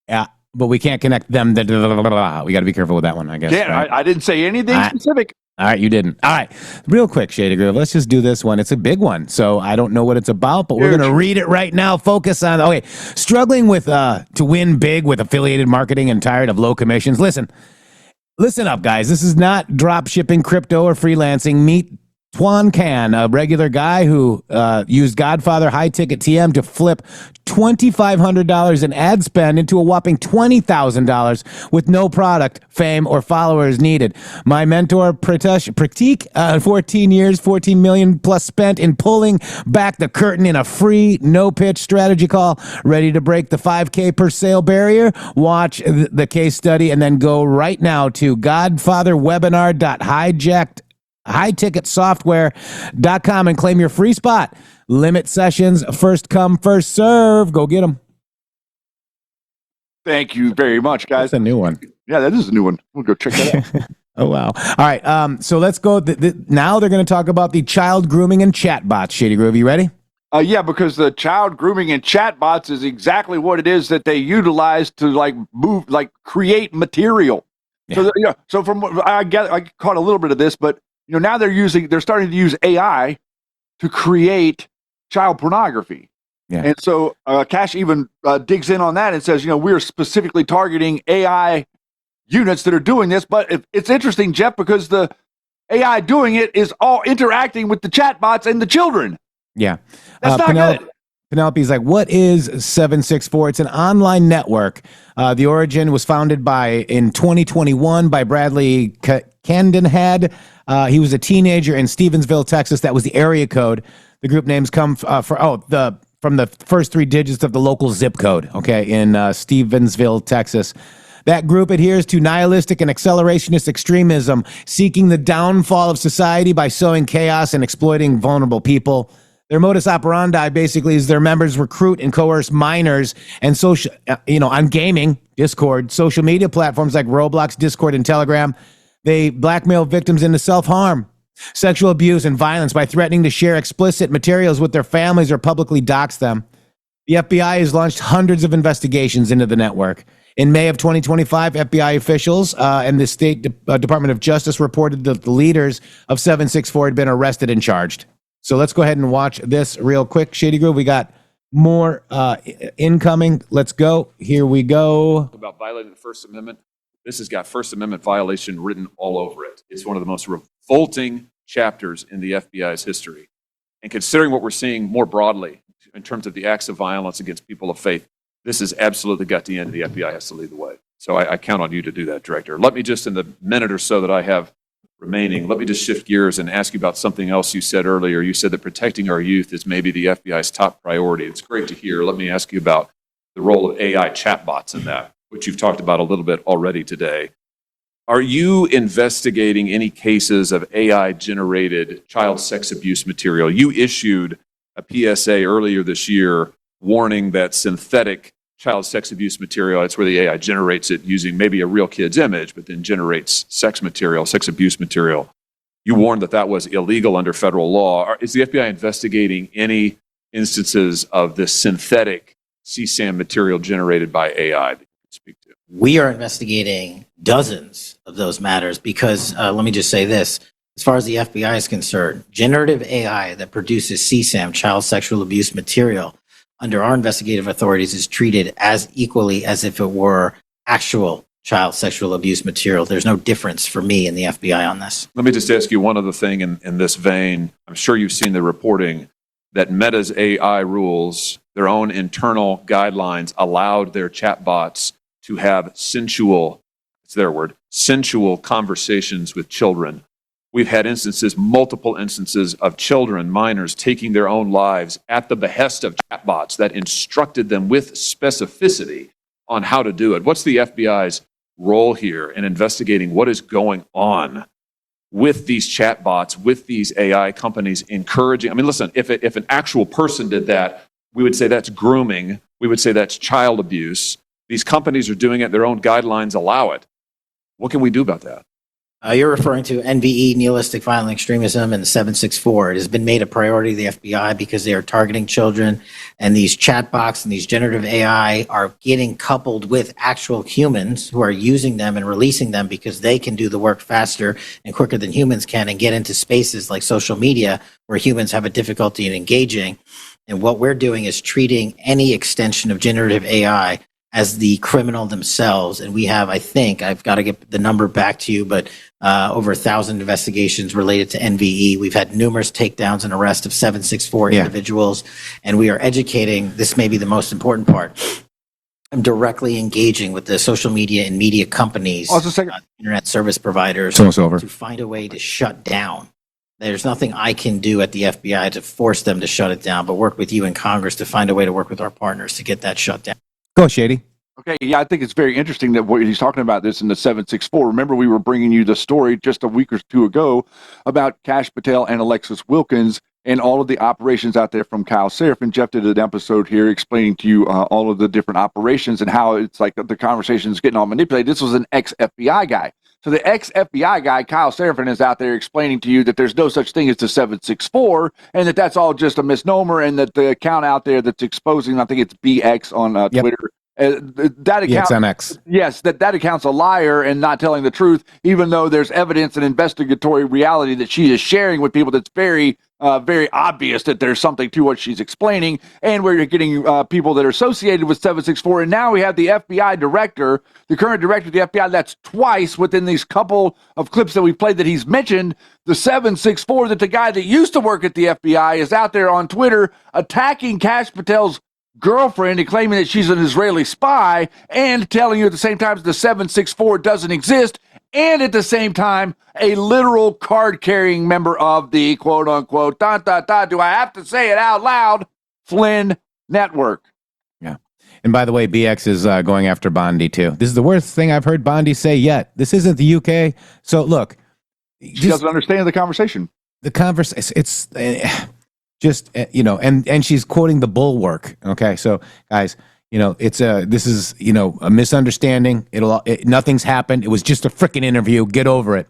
Yeah, but we can't connect them. We got to be careful with that one, I guess. Yeah, right? I didn't say anything specific. All right, you didn't. All right, real quick, Shady Groove. Let's just do this one. It's a big one, so I don't know what it's about, but we're going to read it right now. Focus on, okay, struggling with to win big with affiliated marketing and tired of low commissions. Listen up, guys. This is not drop shipping, crypto, or freelancing. Meet Tuan Can, a regular guy who used Godfather high ticket TM to flip $2,500 in ad spend into a whopping $20,000 with no product, fame, or followers needed. My mentor, Pratik, 14 years, 14 million plus spent in pulling back the curtain in a free, no-pitch strategy call, ready to break the 5K per sale barrier. Watch the case study and then go right now to godfatherwebinar.highticketsoftware.com and claim your free spot. Limit sessions, first come, first serve. Go get them. Thank you very much, guys. That's a new one. Yeah, that is a new one. We'll go check that out. Oh, wow. All right. So let's go. Now they're going to talk about the child grooming and chatbots. Shady Groove, you ready? Yeah, because the child grooming and chatbots is exactly what it is that they utilize to create material. Yeah. So from what I caught a little bit of this, but now they're starting to use AI to create child pornography. Yeah. And so Kash even digs in on that and says, we're specifically targeting AI units that are doing this. But it's interesting, Jeff, because the AI doing it is all interacting with the chatbots and the children. Yeah. That's not good. Penelope's like, what is 764? It's an online network. The origin was founded in 2021 by Bradley Candenhad. He was a teenager in Stevensville, Texas. That was the area code. The group names come from the first three digits of the local zip code, okay, in Stevensville, Texas. That group adheres to nihilistic and accelerationist extremism, seeking the downfall of society by sowing chaos and exploiting vulnerable people. Their modus operandi basically is their members recruit and coerce minors and on gaming, Discord, social media platforms like Roblox, Discord, and Telegram. They blackmail victims into self-harm, sexual abuse, and violence by threatening to share explicit materials with their families or publicly dox them. The FBI has launched hundreds of investigations into the network. In May of 2025, FBI officials and the State Department of Justice reported that the leaders of 764 had been arrested and charged. So let's go ahead and watch this real quick. Shady Groove, we got more incoming. Let's go. Here we go. About violating the First Amendment. This has got First Amendment violation written all over it. It's one of the most revolting chapters in the FBI's history. And considering what we're seeing more broadly in terms of the acts of violence against people of faith, this is absolutely got the end. The FBI has to lead the way. So I count on you to do that, Director. Let me just, in the minute or so that I have remaining, let me just shift gears and ask you about something else you said earlier. You said that protecting our youth is maybe the FBI's top priority. It's great to hear. Let me ask you about the role of AI chatbots in that, which you've talked about a little bit already today. Are you investigating any cases of AI-generated child sex abuse material? You issued a PSA earlier this year warning that synthetic child sex abuse material, it's where the AI generates it using maybe a real kid's image, but then generates sex abuse material. You warned that that was illegal under federal law. Is the FBI investigating any instances of this synthetic CSAM material generated by AI that you can speak to? We are investigating dozens of those matters because, let me just say this, as far as the FBI is concerned, generative AI that produces CSAM, child sexual abuse material, under our investigative authorities is treated as equally as if it were actual child sexual abuse material. There's no difference for me in the FBI on this. Let me just ask you one other thing in this vein. I'm sure you've seen the reporting that Meta's AI rules, their own internal guidelines, allowed their chatbots to have sensual conversations with children. We've had multiple instances of children, minors, taking their own lives at the behest of chatbots that instructed them with specificity on how to do it. What's the FBI's role here in investigating what is going on with these chatbots, with these AI companies encouraging? I mean, listen, if an actual person did that, we would say that's grooming. We would say that's child abuse. These companies are doing it. Their own guidelines allow it. What can we do about that? You're referring to NVE, nihilistic violent extremism, and the 764. It has been made a priority of the FBI because they are targeting children, and these chatbots and these generative AI are getting coupled with actual humans who are using them and releasing them because they can do the work faster and quicker than humans can and get into spaces like social media where humans have a difficulty in engaging. And what we're doing is treating any extension of generative AI as the criminal themselves. And we have, I think, I've got to get the number back to you, but over 1,000 investigations related to NVE. We've had numerous takedowns and arrests of 764 individuals, and we are educating. This may be the most important part. I'm directly engaging with the social media and media companies, internet service providers, to find a way to shut down. There's nothing I can do at the FBI to force them to shut it down, but work with you in Congress to find a way to work with our partners to get that shut down. Go, Shady. Okay, yeah, I think it's very interesting that what he's talking about this in the 764. Remember, we were bringing you the story just a week or two ago about Kash Patel and Alexis Wilkins and all of the operations out there from Kyle Seraphin. Jeff did an episode here explaining to you all of the different operations and how it's like the conversation is getting all manipulated. This was an ex-FBI guy. So the ex-FBI guy, Kyle Seraphin, is out there explaining to you that there's no such thing as the 764 and that that's all just a misnomer, and that the account out there that's exposing, I think it's BX on Twitter, that account, BXMX. Yes, that account's a liar and not telling the truth, even though there's evidence and investigatory reality that she is sharing with people that's very obvious that there's something to what she's explaining. And we're getting people that are associated with 764. And now we have the FBI director, the current director of the FBI, that's twice within these couple of clips that we've played that he's mentioned the 764, that the guy that used to work at the FBI is out there on Twitter attacking Kash Patel's girlfriend and claiming that she's an Israeli spy, and telling you at the same time the 764 doesn't exist, and at the same time a literal card-carrying member of the quote-unquote do I have to say it out loud, Flynn Network. Yeah. And by the way, BX is going after Bondi too. This is the worst thing I've heard Bondi say yet. This isn't the UK. So look, she doesn't understand the conversation. The conversation, it's just, and she's quoting the Bulwark. Okay, so guys, it's this is a misunderstanding. Nothing's happened. It was just a freaking interview. Get over it.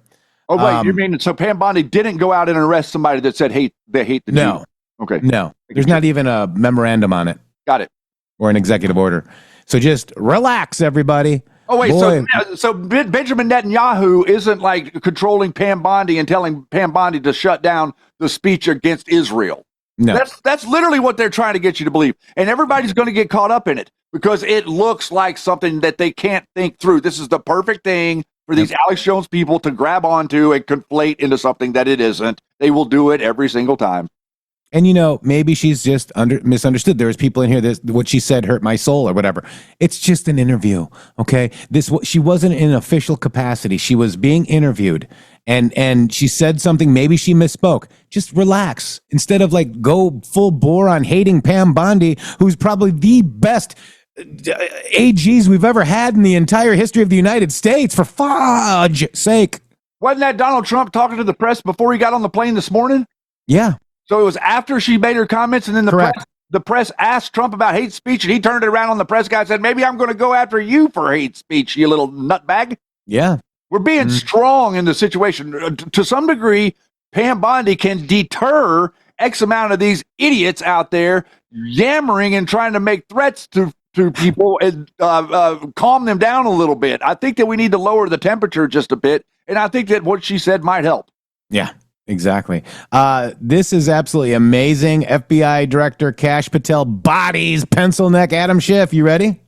Oh wait, you mean so Pam Bondi didn't go out and arrest somebody that said they hate the no, Jews? Okay, no, there's not even a memorandum on it. Got it. Or an executive order. So just relax, everybody. Oh wait, so Benjamin Netanyahu isn't like controlling Pam Bondi and telling Pam Bondi to shut down the speech against Israel. No. That's literally what they're trying to get you to believe. And everybody's going to get caught up in it because it looks like something that they can't think through. This is the perfect thing for these Alex Jones people to grab onto and conflate into something that it isn't. They will do it every single time. And maybe she's just misunderstood. There's people in here what she said hurt my soul or whatever. It's just an interview, okay? She wasn't in an official capacity. She was being interviewed, and she said something. Maybe she misspoke. Just relax instead of go full bore on hating Pam Bondi, who's probably the best AGs we've ever had in the entire history of the United States. For fudge sake, wasn't that Donald Trump talking to the press before he got on the plane this morning? Yeah. So it was after she made her comments, and then the press asked Trump about hate speech, and he turned it around on the press guy and said, maybe I'm going to go after you for hate speech, you little nutbag. Yeah. We're being strong in the situation. To some degree, Pam Bondi can deter X amount of these idiots out there yammering and trying to make threats to people and calm them down a little bit. I think that we need to lower the temperature just a bit, and I think that what she said might help. Yeah. Exactly. This is absolutely amazing. FBI Director Kash Patel bodies pencil neck Adam Schiff. You ready?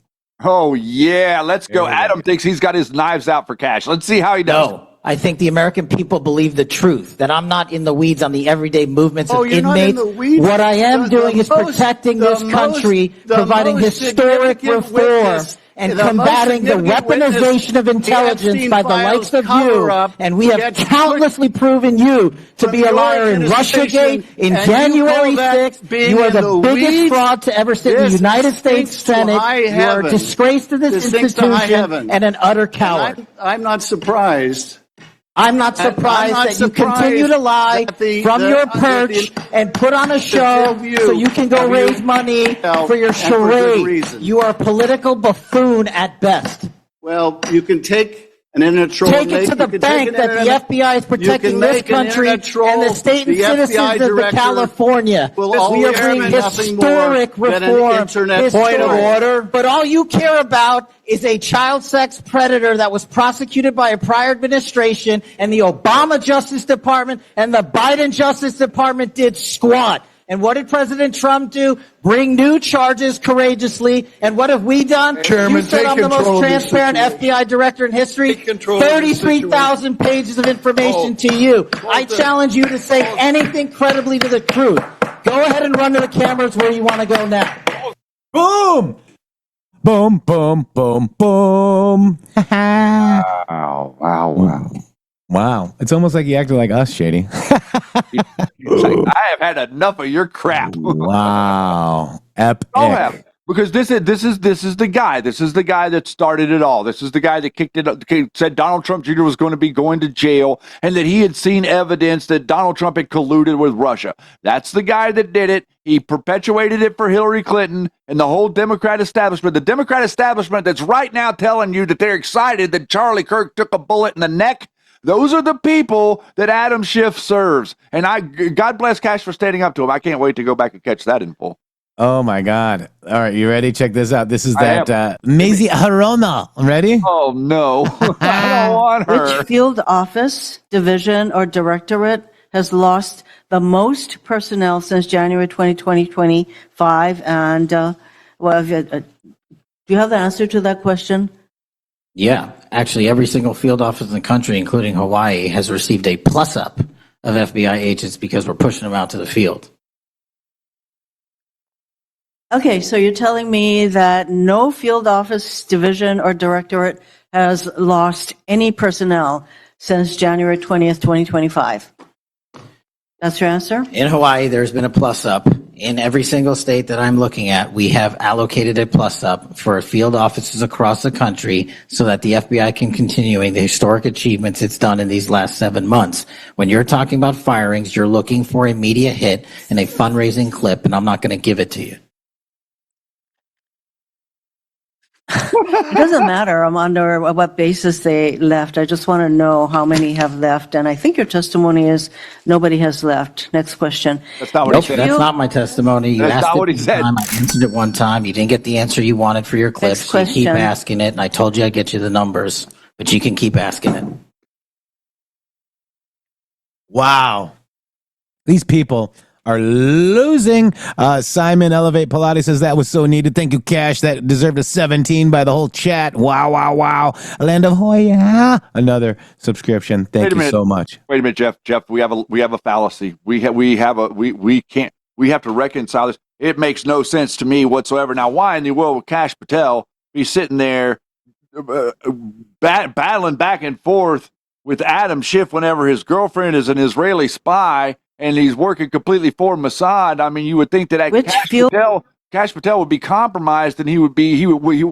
Oh, yeah. Let's go. Adam thinks he's got his knives out for Kash. Let's see how he does. No, I think the American people believe the truth, that I'm not in the weeds on the everyday movements of inmates. Not in the weeds. What I am doing is protecting this country, providing historic reform, and combating the weaponization of intelligence by the likes of you. And we have countlessly proven you to be a liar in Russiagate, in January 6th. You are the biggest fraud to ever sit in the United States Senate. You are a disgrace to this institution and an utter coward. I'm not surprised. I'm not surprised that you continue to lie from your perch and put on a show so you can go raise money for your charade. You are a political buffoon at best. Well, you can take an internet troll. Take it to the bank that the FBI is protecting this country and the state and citizens of California. We are bringing historic reform. Point of order. But all you care about is a child sex predator that was prosecuted by a prior administration, and the Obama Justice Department and the Biden Justice Department did squat. And what did President Trump do? Bring new charges courageously. And what have we done? Chairman, You said take I'm the control most of this transparent situation. FBI director in history. Take control of this 33,000 pages of information to you. I challenge you to say anything credibly to the truth. Go ahead and run to the cameras where you want to go now. Boom! Boom, boom, boom, boom. Wow. Wow. It's almost like you acted like us, Shady. It's like, I have had enough of your crap. Wow. Epic. I'll have. Because this is the guy. This is the guy that started it all. This is the guy that kicked it up, said Donald Trump Jr. was going to be going to jail, and that he had seen evidence that Donald Trump had colluded with Russia. That's the guy that did it. He perpetuated it for Hillary Clinton and the whole Democrat establishment. The Democrat establishment that's right now telling you that they're excited that Charlie Kirk took a bullet in the neck. Those are the people that Adam Schiff serves. And God bless Kash for standing up to him. I can't wait to go back and catch that in full. Oh my God. All right, you ready? Check this out. This is that Mazie Harona. Ready? Oh no. I don't want her. Which field office, division, or directorate has lost the most personnel since January 2025? And do you have the answer to that question? Yeah, actually, every single field office in the country, including Hawaii, has received a plus up of FBI agents because we're pushing them out to the field. Okay, so you're telling me that no field office, division, or directorate has lost any personnel since January 20th, 2025. That's your answer? In Hawaii, there's been a plus up. In every single state that I'm looking at, we have allocated a plus up for field offices across the country so that the FBI can continue the historic achievements it's done in these last 7 months. When you're talking about firings, you're looking for a media hit and a fundraising clip, and I'm not going to give it to you. It doesn't matter under what basis they left. I just want to know how many have left. And I think your testimony is nobody has left. Next question. That's not what he said. That's not my testimony. You That's asked not it what he one said. time. I answered it one time. You didn't get the answer you wanted for your clips. Next So you keep question. asking it, and I told you I'd get you the numbers, but you can keep asking it. Wow. These people are losing. Simon Elevate Pilates says that was so needed. Thank you, Cash. That deserved a 17 by the whole chat. Wow, wow, wow. Land of Hoya. Another subscription. Thank you so much. Wait a minute, Jeff. Jeff, we have a fallacy. We have to reconcile this. It makes no sense to me whatsoever. Now, why in the world would Kash Patel be sitting there battling back and forth with Adam Schiff whenever his girlfriend is an Israeli spy and he's working completely for Mossad? I mean, you would think that Kash Patel would be compromised, and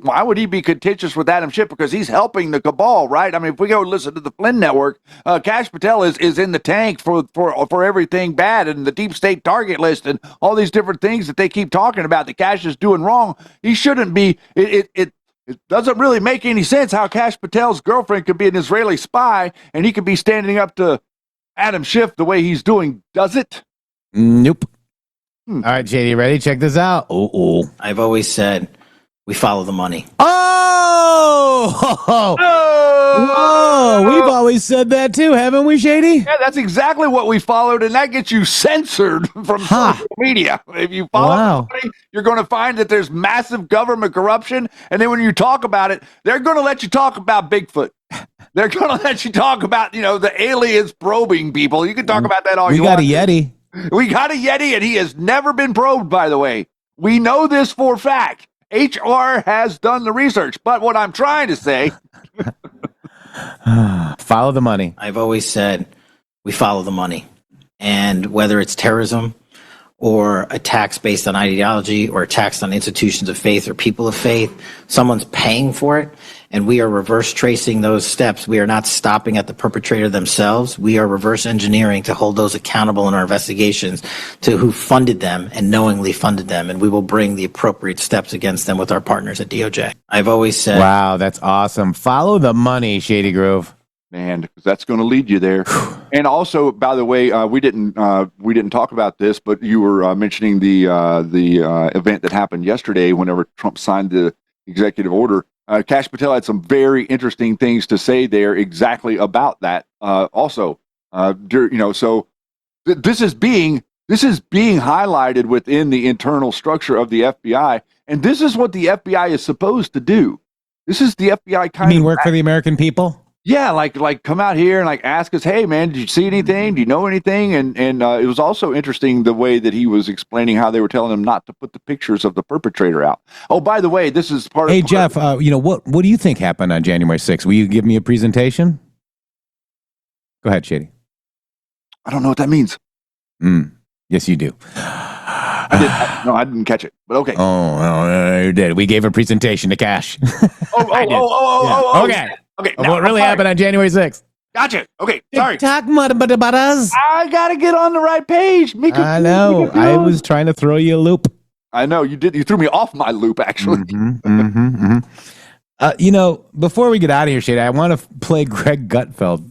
why would he be contentious with Adam Schiff? Because he's helping the cabal, right? I mean, if we go listen to the Flynn Network, Kash Patel is in the tank for everything bad and the deep state target list and all these different things that they keep talking about that Kash is doing wrong. He shouldn't be. It doesn't really make any sense how Kash Patel's girlfriend could be an Israeli spy and he could be standing up to Adam Schiff the way he's doing, does it? Nope. All right, JD, ready? Check this out. I've always said we follow the money. Whoa! We've always said that too, haven't we, Shady? Yeah, that's exactly what we followed, and that gets you censored from social media. If you follow the money, you're going to find that there's massive government corruption, and then when you talk about it, they're going to let you talk about Bigfoot. They're going to let you talk about, the aliens probing people. You can talk about that all you want. We got a Yeti. We got a Yeti, and he has never been probed, by the way. We know this for a fact. HR has done the research. But what I'm trying to say... Follow the money. I've always said we follow the money. And whether it's terrorism or attacks based on ideology or attacks on institutions of faith or people of faith, someone's paying for it. And we are reverse tracing those steps. We are not stopping at the perpetrator themselves. We are reverse engineering to hold those accountable in our investigations to who funded them and knowingly funded them. And we will bring the appropriate steps against them with our partners at DOJ. I've always said... Wow, that's awesome. Follow the money, Shady Grove. Man, because that's going to lead you there. And also, by the way, we didn't talk about this, but you were mentioning the event that happened yesterday whenever Trump signed the executive order. Kash Patel had some very interesting things to say there exactly about that. So this is being This is being highlighted within the internal structure of the FBI, and this is what the FBI is supposed to do. This is the FBI kind You mean of work for the American people? Yeah, like come out here and like ask us, hey man, did you see anything? Do you know anything? And it was also interesting the way that he was explaining how they were telling him not to put the pictures of the perpetrator out. Oh, by the way, this is part of. Hey Jeff, what do you think happened on January 6th? Will you give me a presentation? Go ahead, Shady. I don't know what that means. Yes, you do. I didn't catch it, but okay. Oh, you did. We gave a presentation to Kash. Okay. Okay. What really happened on January 6th? Gotcha. Okay. Sorry. Talk about us. I gotta get on the right page. I know. I was trying to throw you a loop. I know you did. You threw me off my loop, actually. Before we get out of here, Shady, I want to play Greg Gutfeld.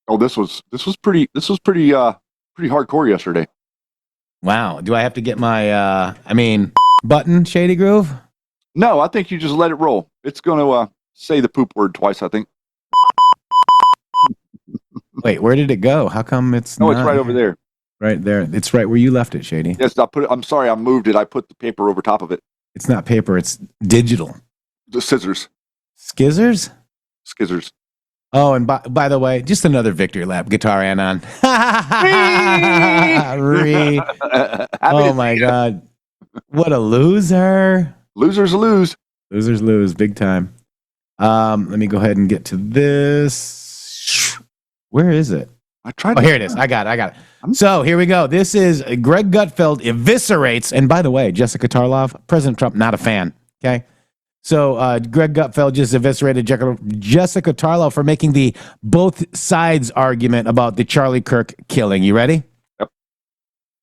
Oh, this was pretty hardcore yesterday. Wow. Do I have to get my button, Shady Groove? No, I think you just let it roll. It's gonna say the poop word twice, I think. Wait, where did it go? How come it's No, not it's right over there. Right there. It's right where you left it, Shady. Yes, I'm sorry, I moved it. I put the paper over top of it. It's not paper, it's digital. The scissors. Skizzers? Skizzers. Oh, and by the way, just another victory lap. Guitar Anon. Oh my God. What a loser. Losers lose. Losers lose big time. Let me go ahead and get to this. Where is it? Here it is. I got it. So here we go. This is Greg Gutfeld eviscerates. And by the way, Jessica Tarlov, President Trump, not a fan. Okay. So Greg Gutfeld just eviscerated Jessica Tarlov for making the both sides argument about the Charlie Kirk killing. You ready? Yep.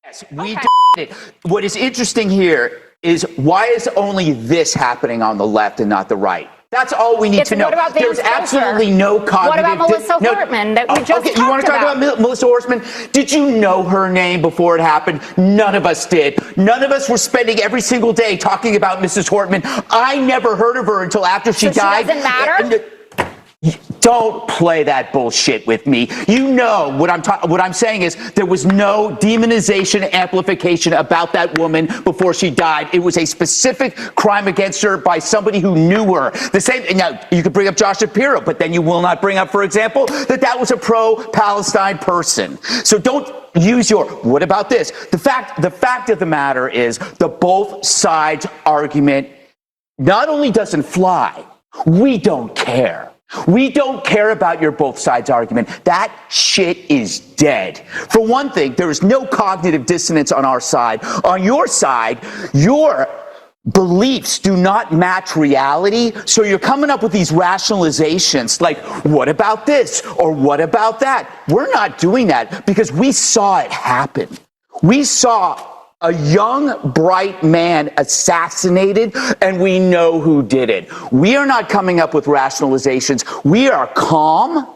Yes, we did it. What is interesting here is why is only this happening on the left and not the right? That's all we need to know. What about There's Vance absolutely no cognitive. What about Melissa Hortman that we just okay, you want to talk about Melissa Hortman? Did you know her name before it happened? None of us did. None of us were spending every single day talking about Mrs. Hortman. I never heard of her until after she died. She doesn't matter? Don't play that bullshit with me. You know what I'm saying is there was no demonization, amplification about that woman before she died. It was a specific crime against her by somebody who knew her. The same. Now you could bring up Josh Shapiro, but then you will not bring up, for example, that was a pro-Palestine person. So don't use your. What about this? The fact of the matter is the both sides argument not only doesn't fly. We don't care. We don't care about your both sides argument. That shit is dead. For one thing, there is no cognitive dissonance on our side. On your side, your beliefs do not match reality. So you're coming up with these rationalizations like, what about this? Or what about that? We're not doing that because we saw it happen. We saw a young, bright man assassinated, and we know who did it. We are not coming up with rationalizations. We are calm,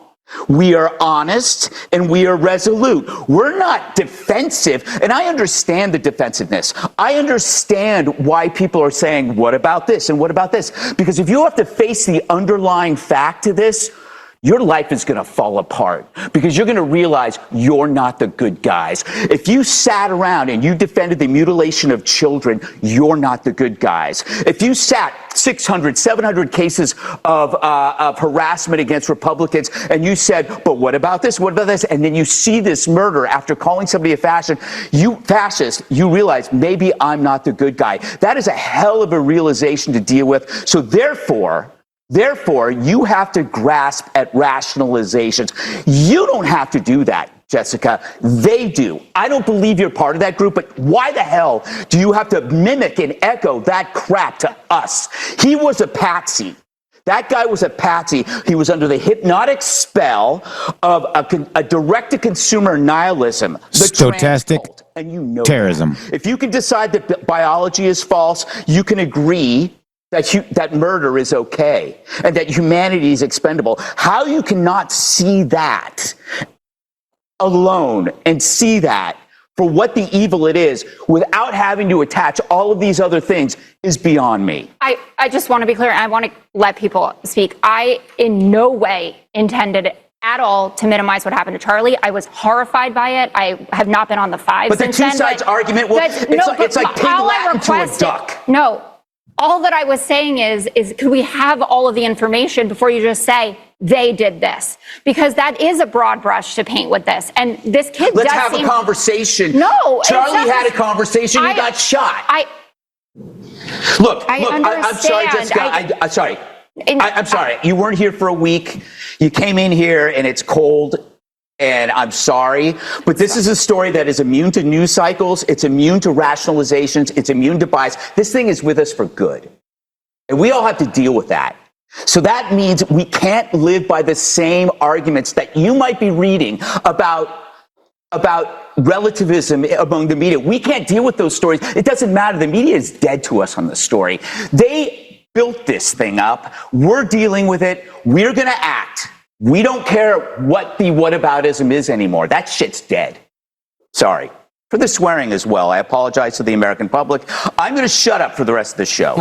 we are honest, and we are resolute. We're not defensive, and I understand the defensiveness. I understand why people are saying, what about this and what about this? Because if you have to face the underlying fact to this, your life is going to fall apart because you're going to realize you're not the good guys. If you sat around and you defended the mutilation of children, you're not the good guys. If you sat 600, 700 cases of harassment against Republicans and you said, but what about this? What about this? And then you see this murder after calling somebody a fascist, you realize maybe I'm not the good guy. That is a hell of a realization to deal with. So Therefore, you have to grasp at rationalizations. You don't have to do that, Jessica. They do. I don't believe you're part of that group, but why the hell do you have to mimic and echo that crap to us? He was a patsy. That guy was a patsy. He was under the hypnotic spell of a direct-to-consumer nihilism. Stochastic and you know terrorism. If you can decide that biology is false, you can agree that murder is okay and that humanity is expendable. How you cannot see that alone and see that for what the evil it is without having to attach all of these other things is beyond me. I just want to be clear. I want to let people speak. I in no way intended at all to minimize what happened to Charlie. I was horrified by it. I have not been on the five But the since two then, sides argument, well, it's like pig Latin to a duck. No, all that I was saying is could we have all of the information before you just say they did this? Because that is a broad brush to paint with this. And this kid Let's does have seem... a conversation. No. Charlie had a conversation. He got shot. Look, I'm sorry, Jessica. I'm sorry. I'm sorry. You weren't here for a week. You came in here and it's cold. And I'm sorry, but this is a story that is immune to news cycles. It's immune to rationalizations. It's immune to bias. This thing is with us for good. And we all have to deal with that. So that means we can't live by the same arguments that you might be reading about relativism among the media. We can't deal with those stories. It doesn't matter. The media is dead to us on the story. They built this thing up. We're dealing with it. We're going to act. We don't care what the whataboutism is anymore. That shit's dead. Sorry. For the swearing as well. I apologize to the American public. I'm going to shut up for the rest of the show.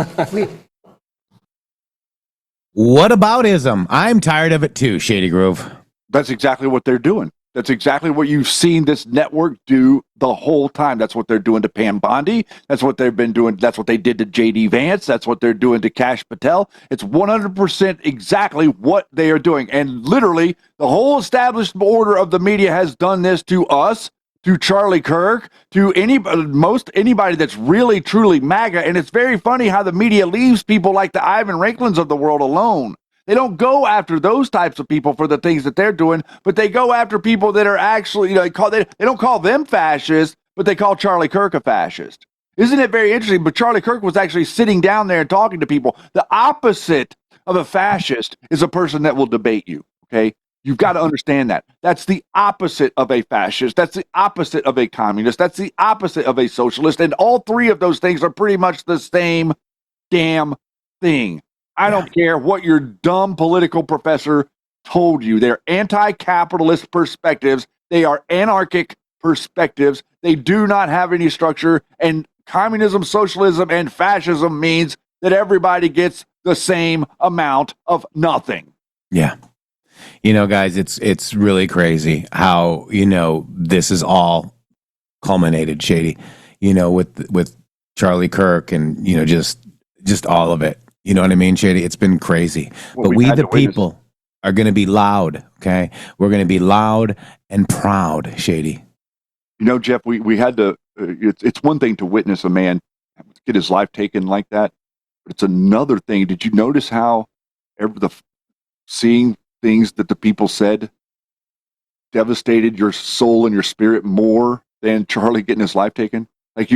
Whataboutism? I'm tired of it too, Shady Groove. That's exactly what they're doing. That's exactly what you've seen this network do the whole time. That's what they're doing to Pam Bondi. That's what they've been doing. That's what they did to J.D. Vance. That's what they're doing to Kash Patel. It's 100% exactly what they are doing. And literally, the whole established order of the media has done this to us, to Charlie Kirk, to anybody that's really, truly MAGA. And it's very funny how the media leaves people like the Ivan Ranklins of the world alone. They don't go after those types of people for the things that they're doing, but they go after people that are actually, they don't call them fascists, but they call Charlie Kirk a fascist. Isn't it very interesting? But Charlie Kirk was actually sitting down there and talking to people. The opposite of a fascist is a person that will debate you, okay? You've got to understand that. That's the opposite of a fascist. That's the opposite of a communist. That's the opposite of a socialist. And all three of those things are pretty much the same damn thing. I don't care what your dumb political professor told you. They're anti-capitalist perspectives. They are anarchic perspectives. They do not have any structure. And communism, socialism, and fascism means that everybody gets the same amount of nothing. Yeah. Guys, it's really crazy how, this is all culminated, Shady, with Charlie Kirk and, just all of it. You know what I mean, Shady? It's been crazy. But we, the people, are going to be loud, okay? We're going to be loud and proud, Shady. Jeff, we had to, it's one thing to witness a man get his life taken like that, but it's another thing. Did you notice how seeing things that the people said devastated your soul and your spirit more than Charlie getting his life taken? Like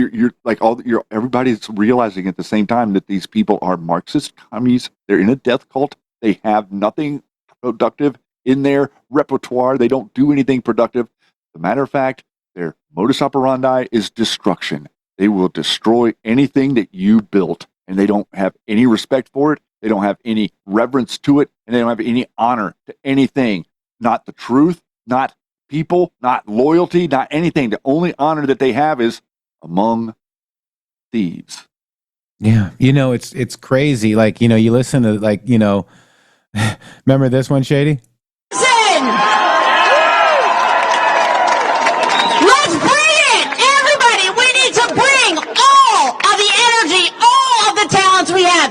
everybody's realizing at the same time that these people are Marxist commies. They're in a death cult. They have nothing productive in their repertoire. They don't do anything productive. As a matter of fact, their modus operandi is destruction. They will destroy anything that you built, and they don't have any respect for it. They don't have any reverence to it, and they don't have any honor to anything. Not the truth, not people, not loyalty, not anything. The only honor that they have is among thieves. Yeah. It's crazy. Like, you listen to remember this one, Shady? Listen! Let's bring it! Everybody, we need to bring all of the energy, all of the talents we have.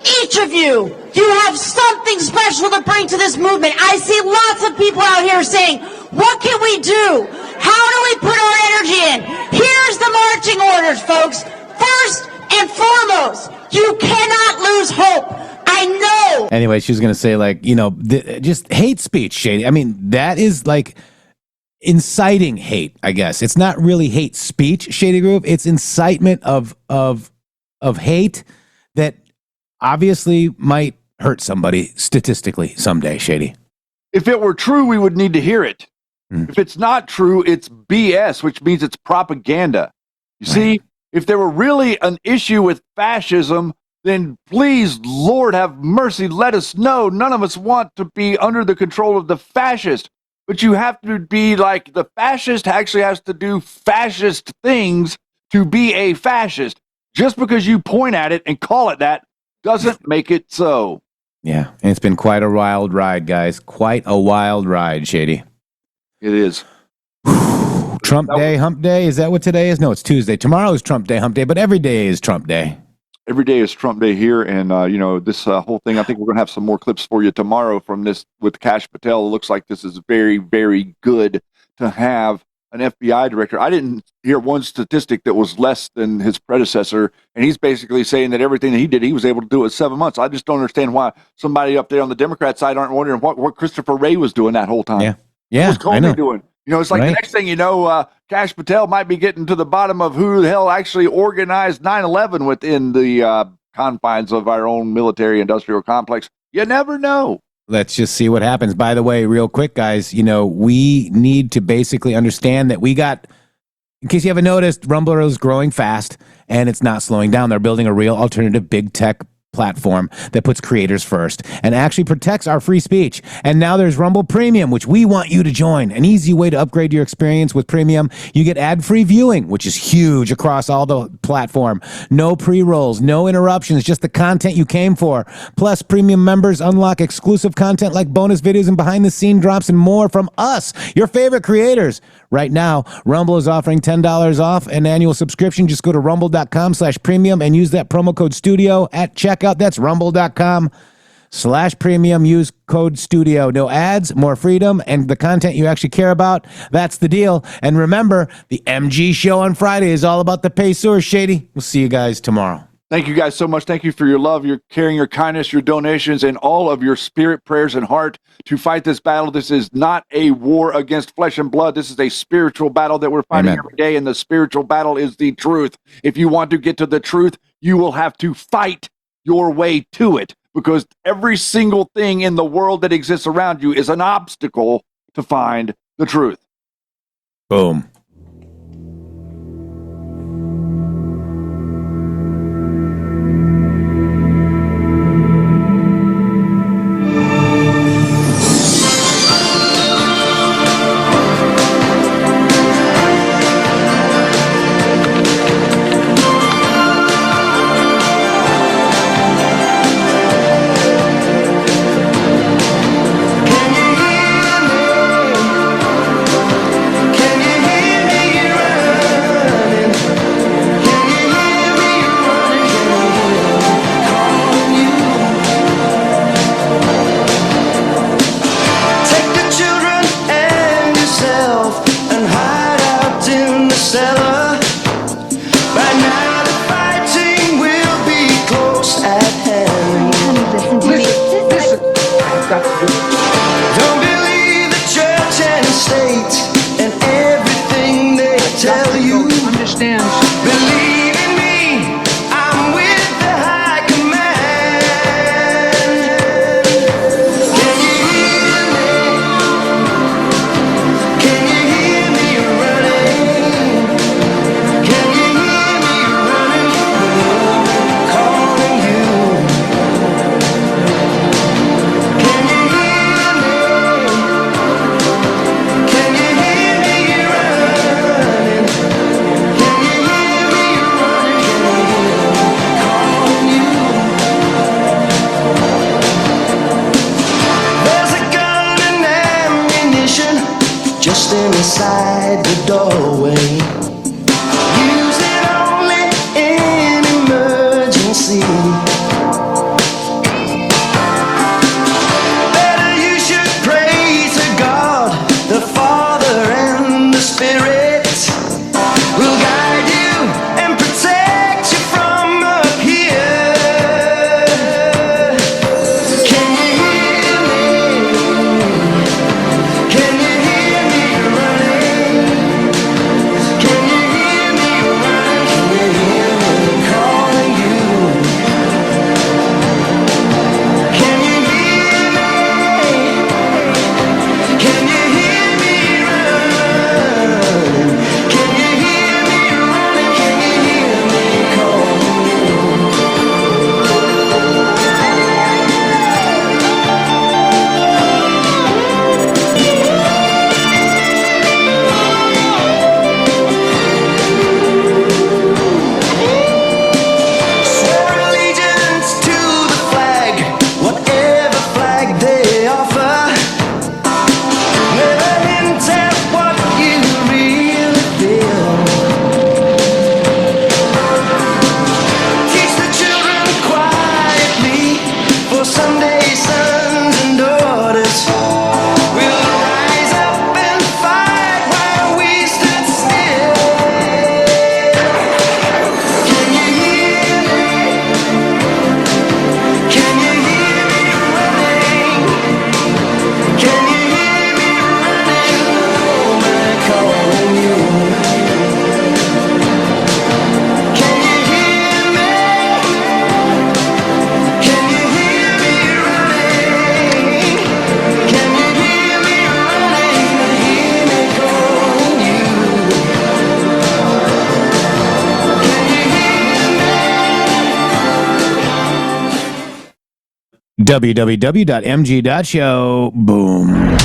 Each of you have something special to bring to this movement. I see lots of people out here saying, what can we do? How do we put our energy in? Here's the marching orders, folks. First and foremost, you cannot lose hope. I know. Anyway, she was going to say, just hate speech, Shady. I mean, that is inciting hate, I guess. It's not really hate speech, Shady Groove. It's incitement of hate that obviously might hurt somebody statistically someday, Shady. If it were true, we would need to hear it. If it's not true, it's BS, which means it's propaganda. You see, if there were really an issue with fascism, then please, Lord have mercy, let us know. None of us want to be under the control of the fascist. But you have to be like the fascist actually has to do fascist things to be a fascist. Just because you point at it and call it that doesn't make it so. Yeah, and it's been quite a wild ride, guys. Quite a wild ride, Shady. It is. Trump Day, Hump Day. Is that what today is? No, it's Tuesday. Tomorrow is Trump Day, Hump Day, but every day is Trump Day. Every day is Trump Day here, and this whole thing. I think we're going to have some more clips for you tomorrow from this with Kash Patel. It looks like this is very, very good to have an FBI director. I didn't hear one statistic that was less than his predecessor, and he's basically saying that everything that he did, he was able to do in 7 months. I just don't understand why somebody up there on the Democrat side aren't wondering what Christopher Wray was doing that whole time. Yeah, what was I know. Comey doing? It's like Right. the next thing you know, Kash Patel might be getting to the bottom of who the hell actually organized 9/11 within the confines of our own military-industrial complex. You never know. Let's just see what happens. By the way, real quick, guys, we need to basically understand that we got, in case you haven't noticed, Rumble is growing fast and it's not slowing down. They're building a real alternative big tech platform that puts creators first and actually protects our free speech. And now there's Rumble Premium, which we want you to join. An easy way to upgrade your experience with Premium. You get ad-free viewing, which is huge across all the platform. No pre-rolls, no interruptions, just the content you came for. Plus, Premium members unlock exclusive content like bonus videos and behind-the-scene drops and more from us, your favorite creators. Right now, Rumble is offering $10 off an annual subscription. Just go to rumble.com/premium and use that promo code STUDIO at checkout. That's rumble.com/premium. Use code STUDIO. No ads, more freedom, and the content you actually care about. That's the deal. And remember, the MG show on Friday is all about the pesos, Shady. We'll see you guys tomorrow. Thank you guys so much. Thank you for your love, your caring, your kindness, your donations, and all of your spirit, prayers, and heart to fight this battle. This is not a war against flesh and blood. This is a spiritual battle that we're fighting every day, and the spiritual battle is the truth. If you want to get to the truth, you will have to fight your way to it, because every single thing in the world that exists around you is an obstacle to find the truth. Boom. Don't believe the church and state and everything they tell you. Understand? Believe in me, I'm with the high command. Can you hear me? Can you hear me running? Can you hear me running? Calling you. Can you hear me? Can you hear me running? Can you hear me running? Calling you. There's a gun and ammunition just inside the doorway. Use it only in emergency. Better you should pray to God, the Father and the Spirit will guide you and protect you from up here. Can you hear me? Can you hear me running? Can you hear me running? Can you hear me calling you? Can you hear me? Can you hear me running? www.mg.show. Boom.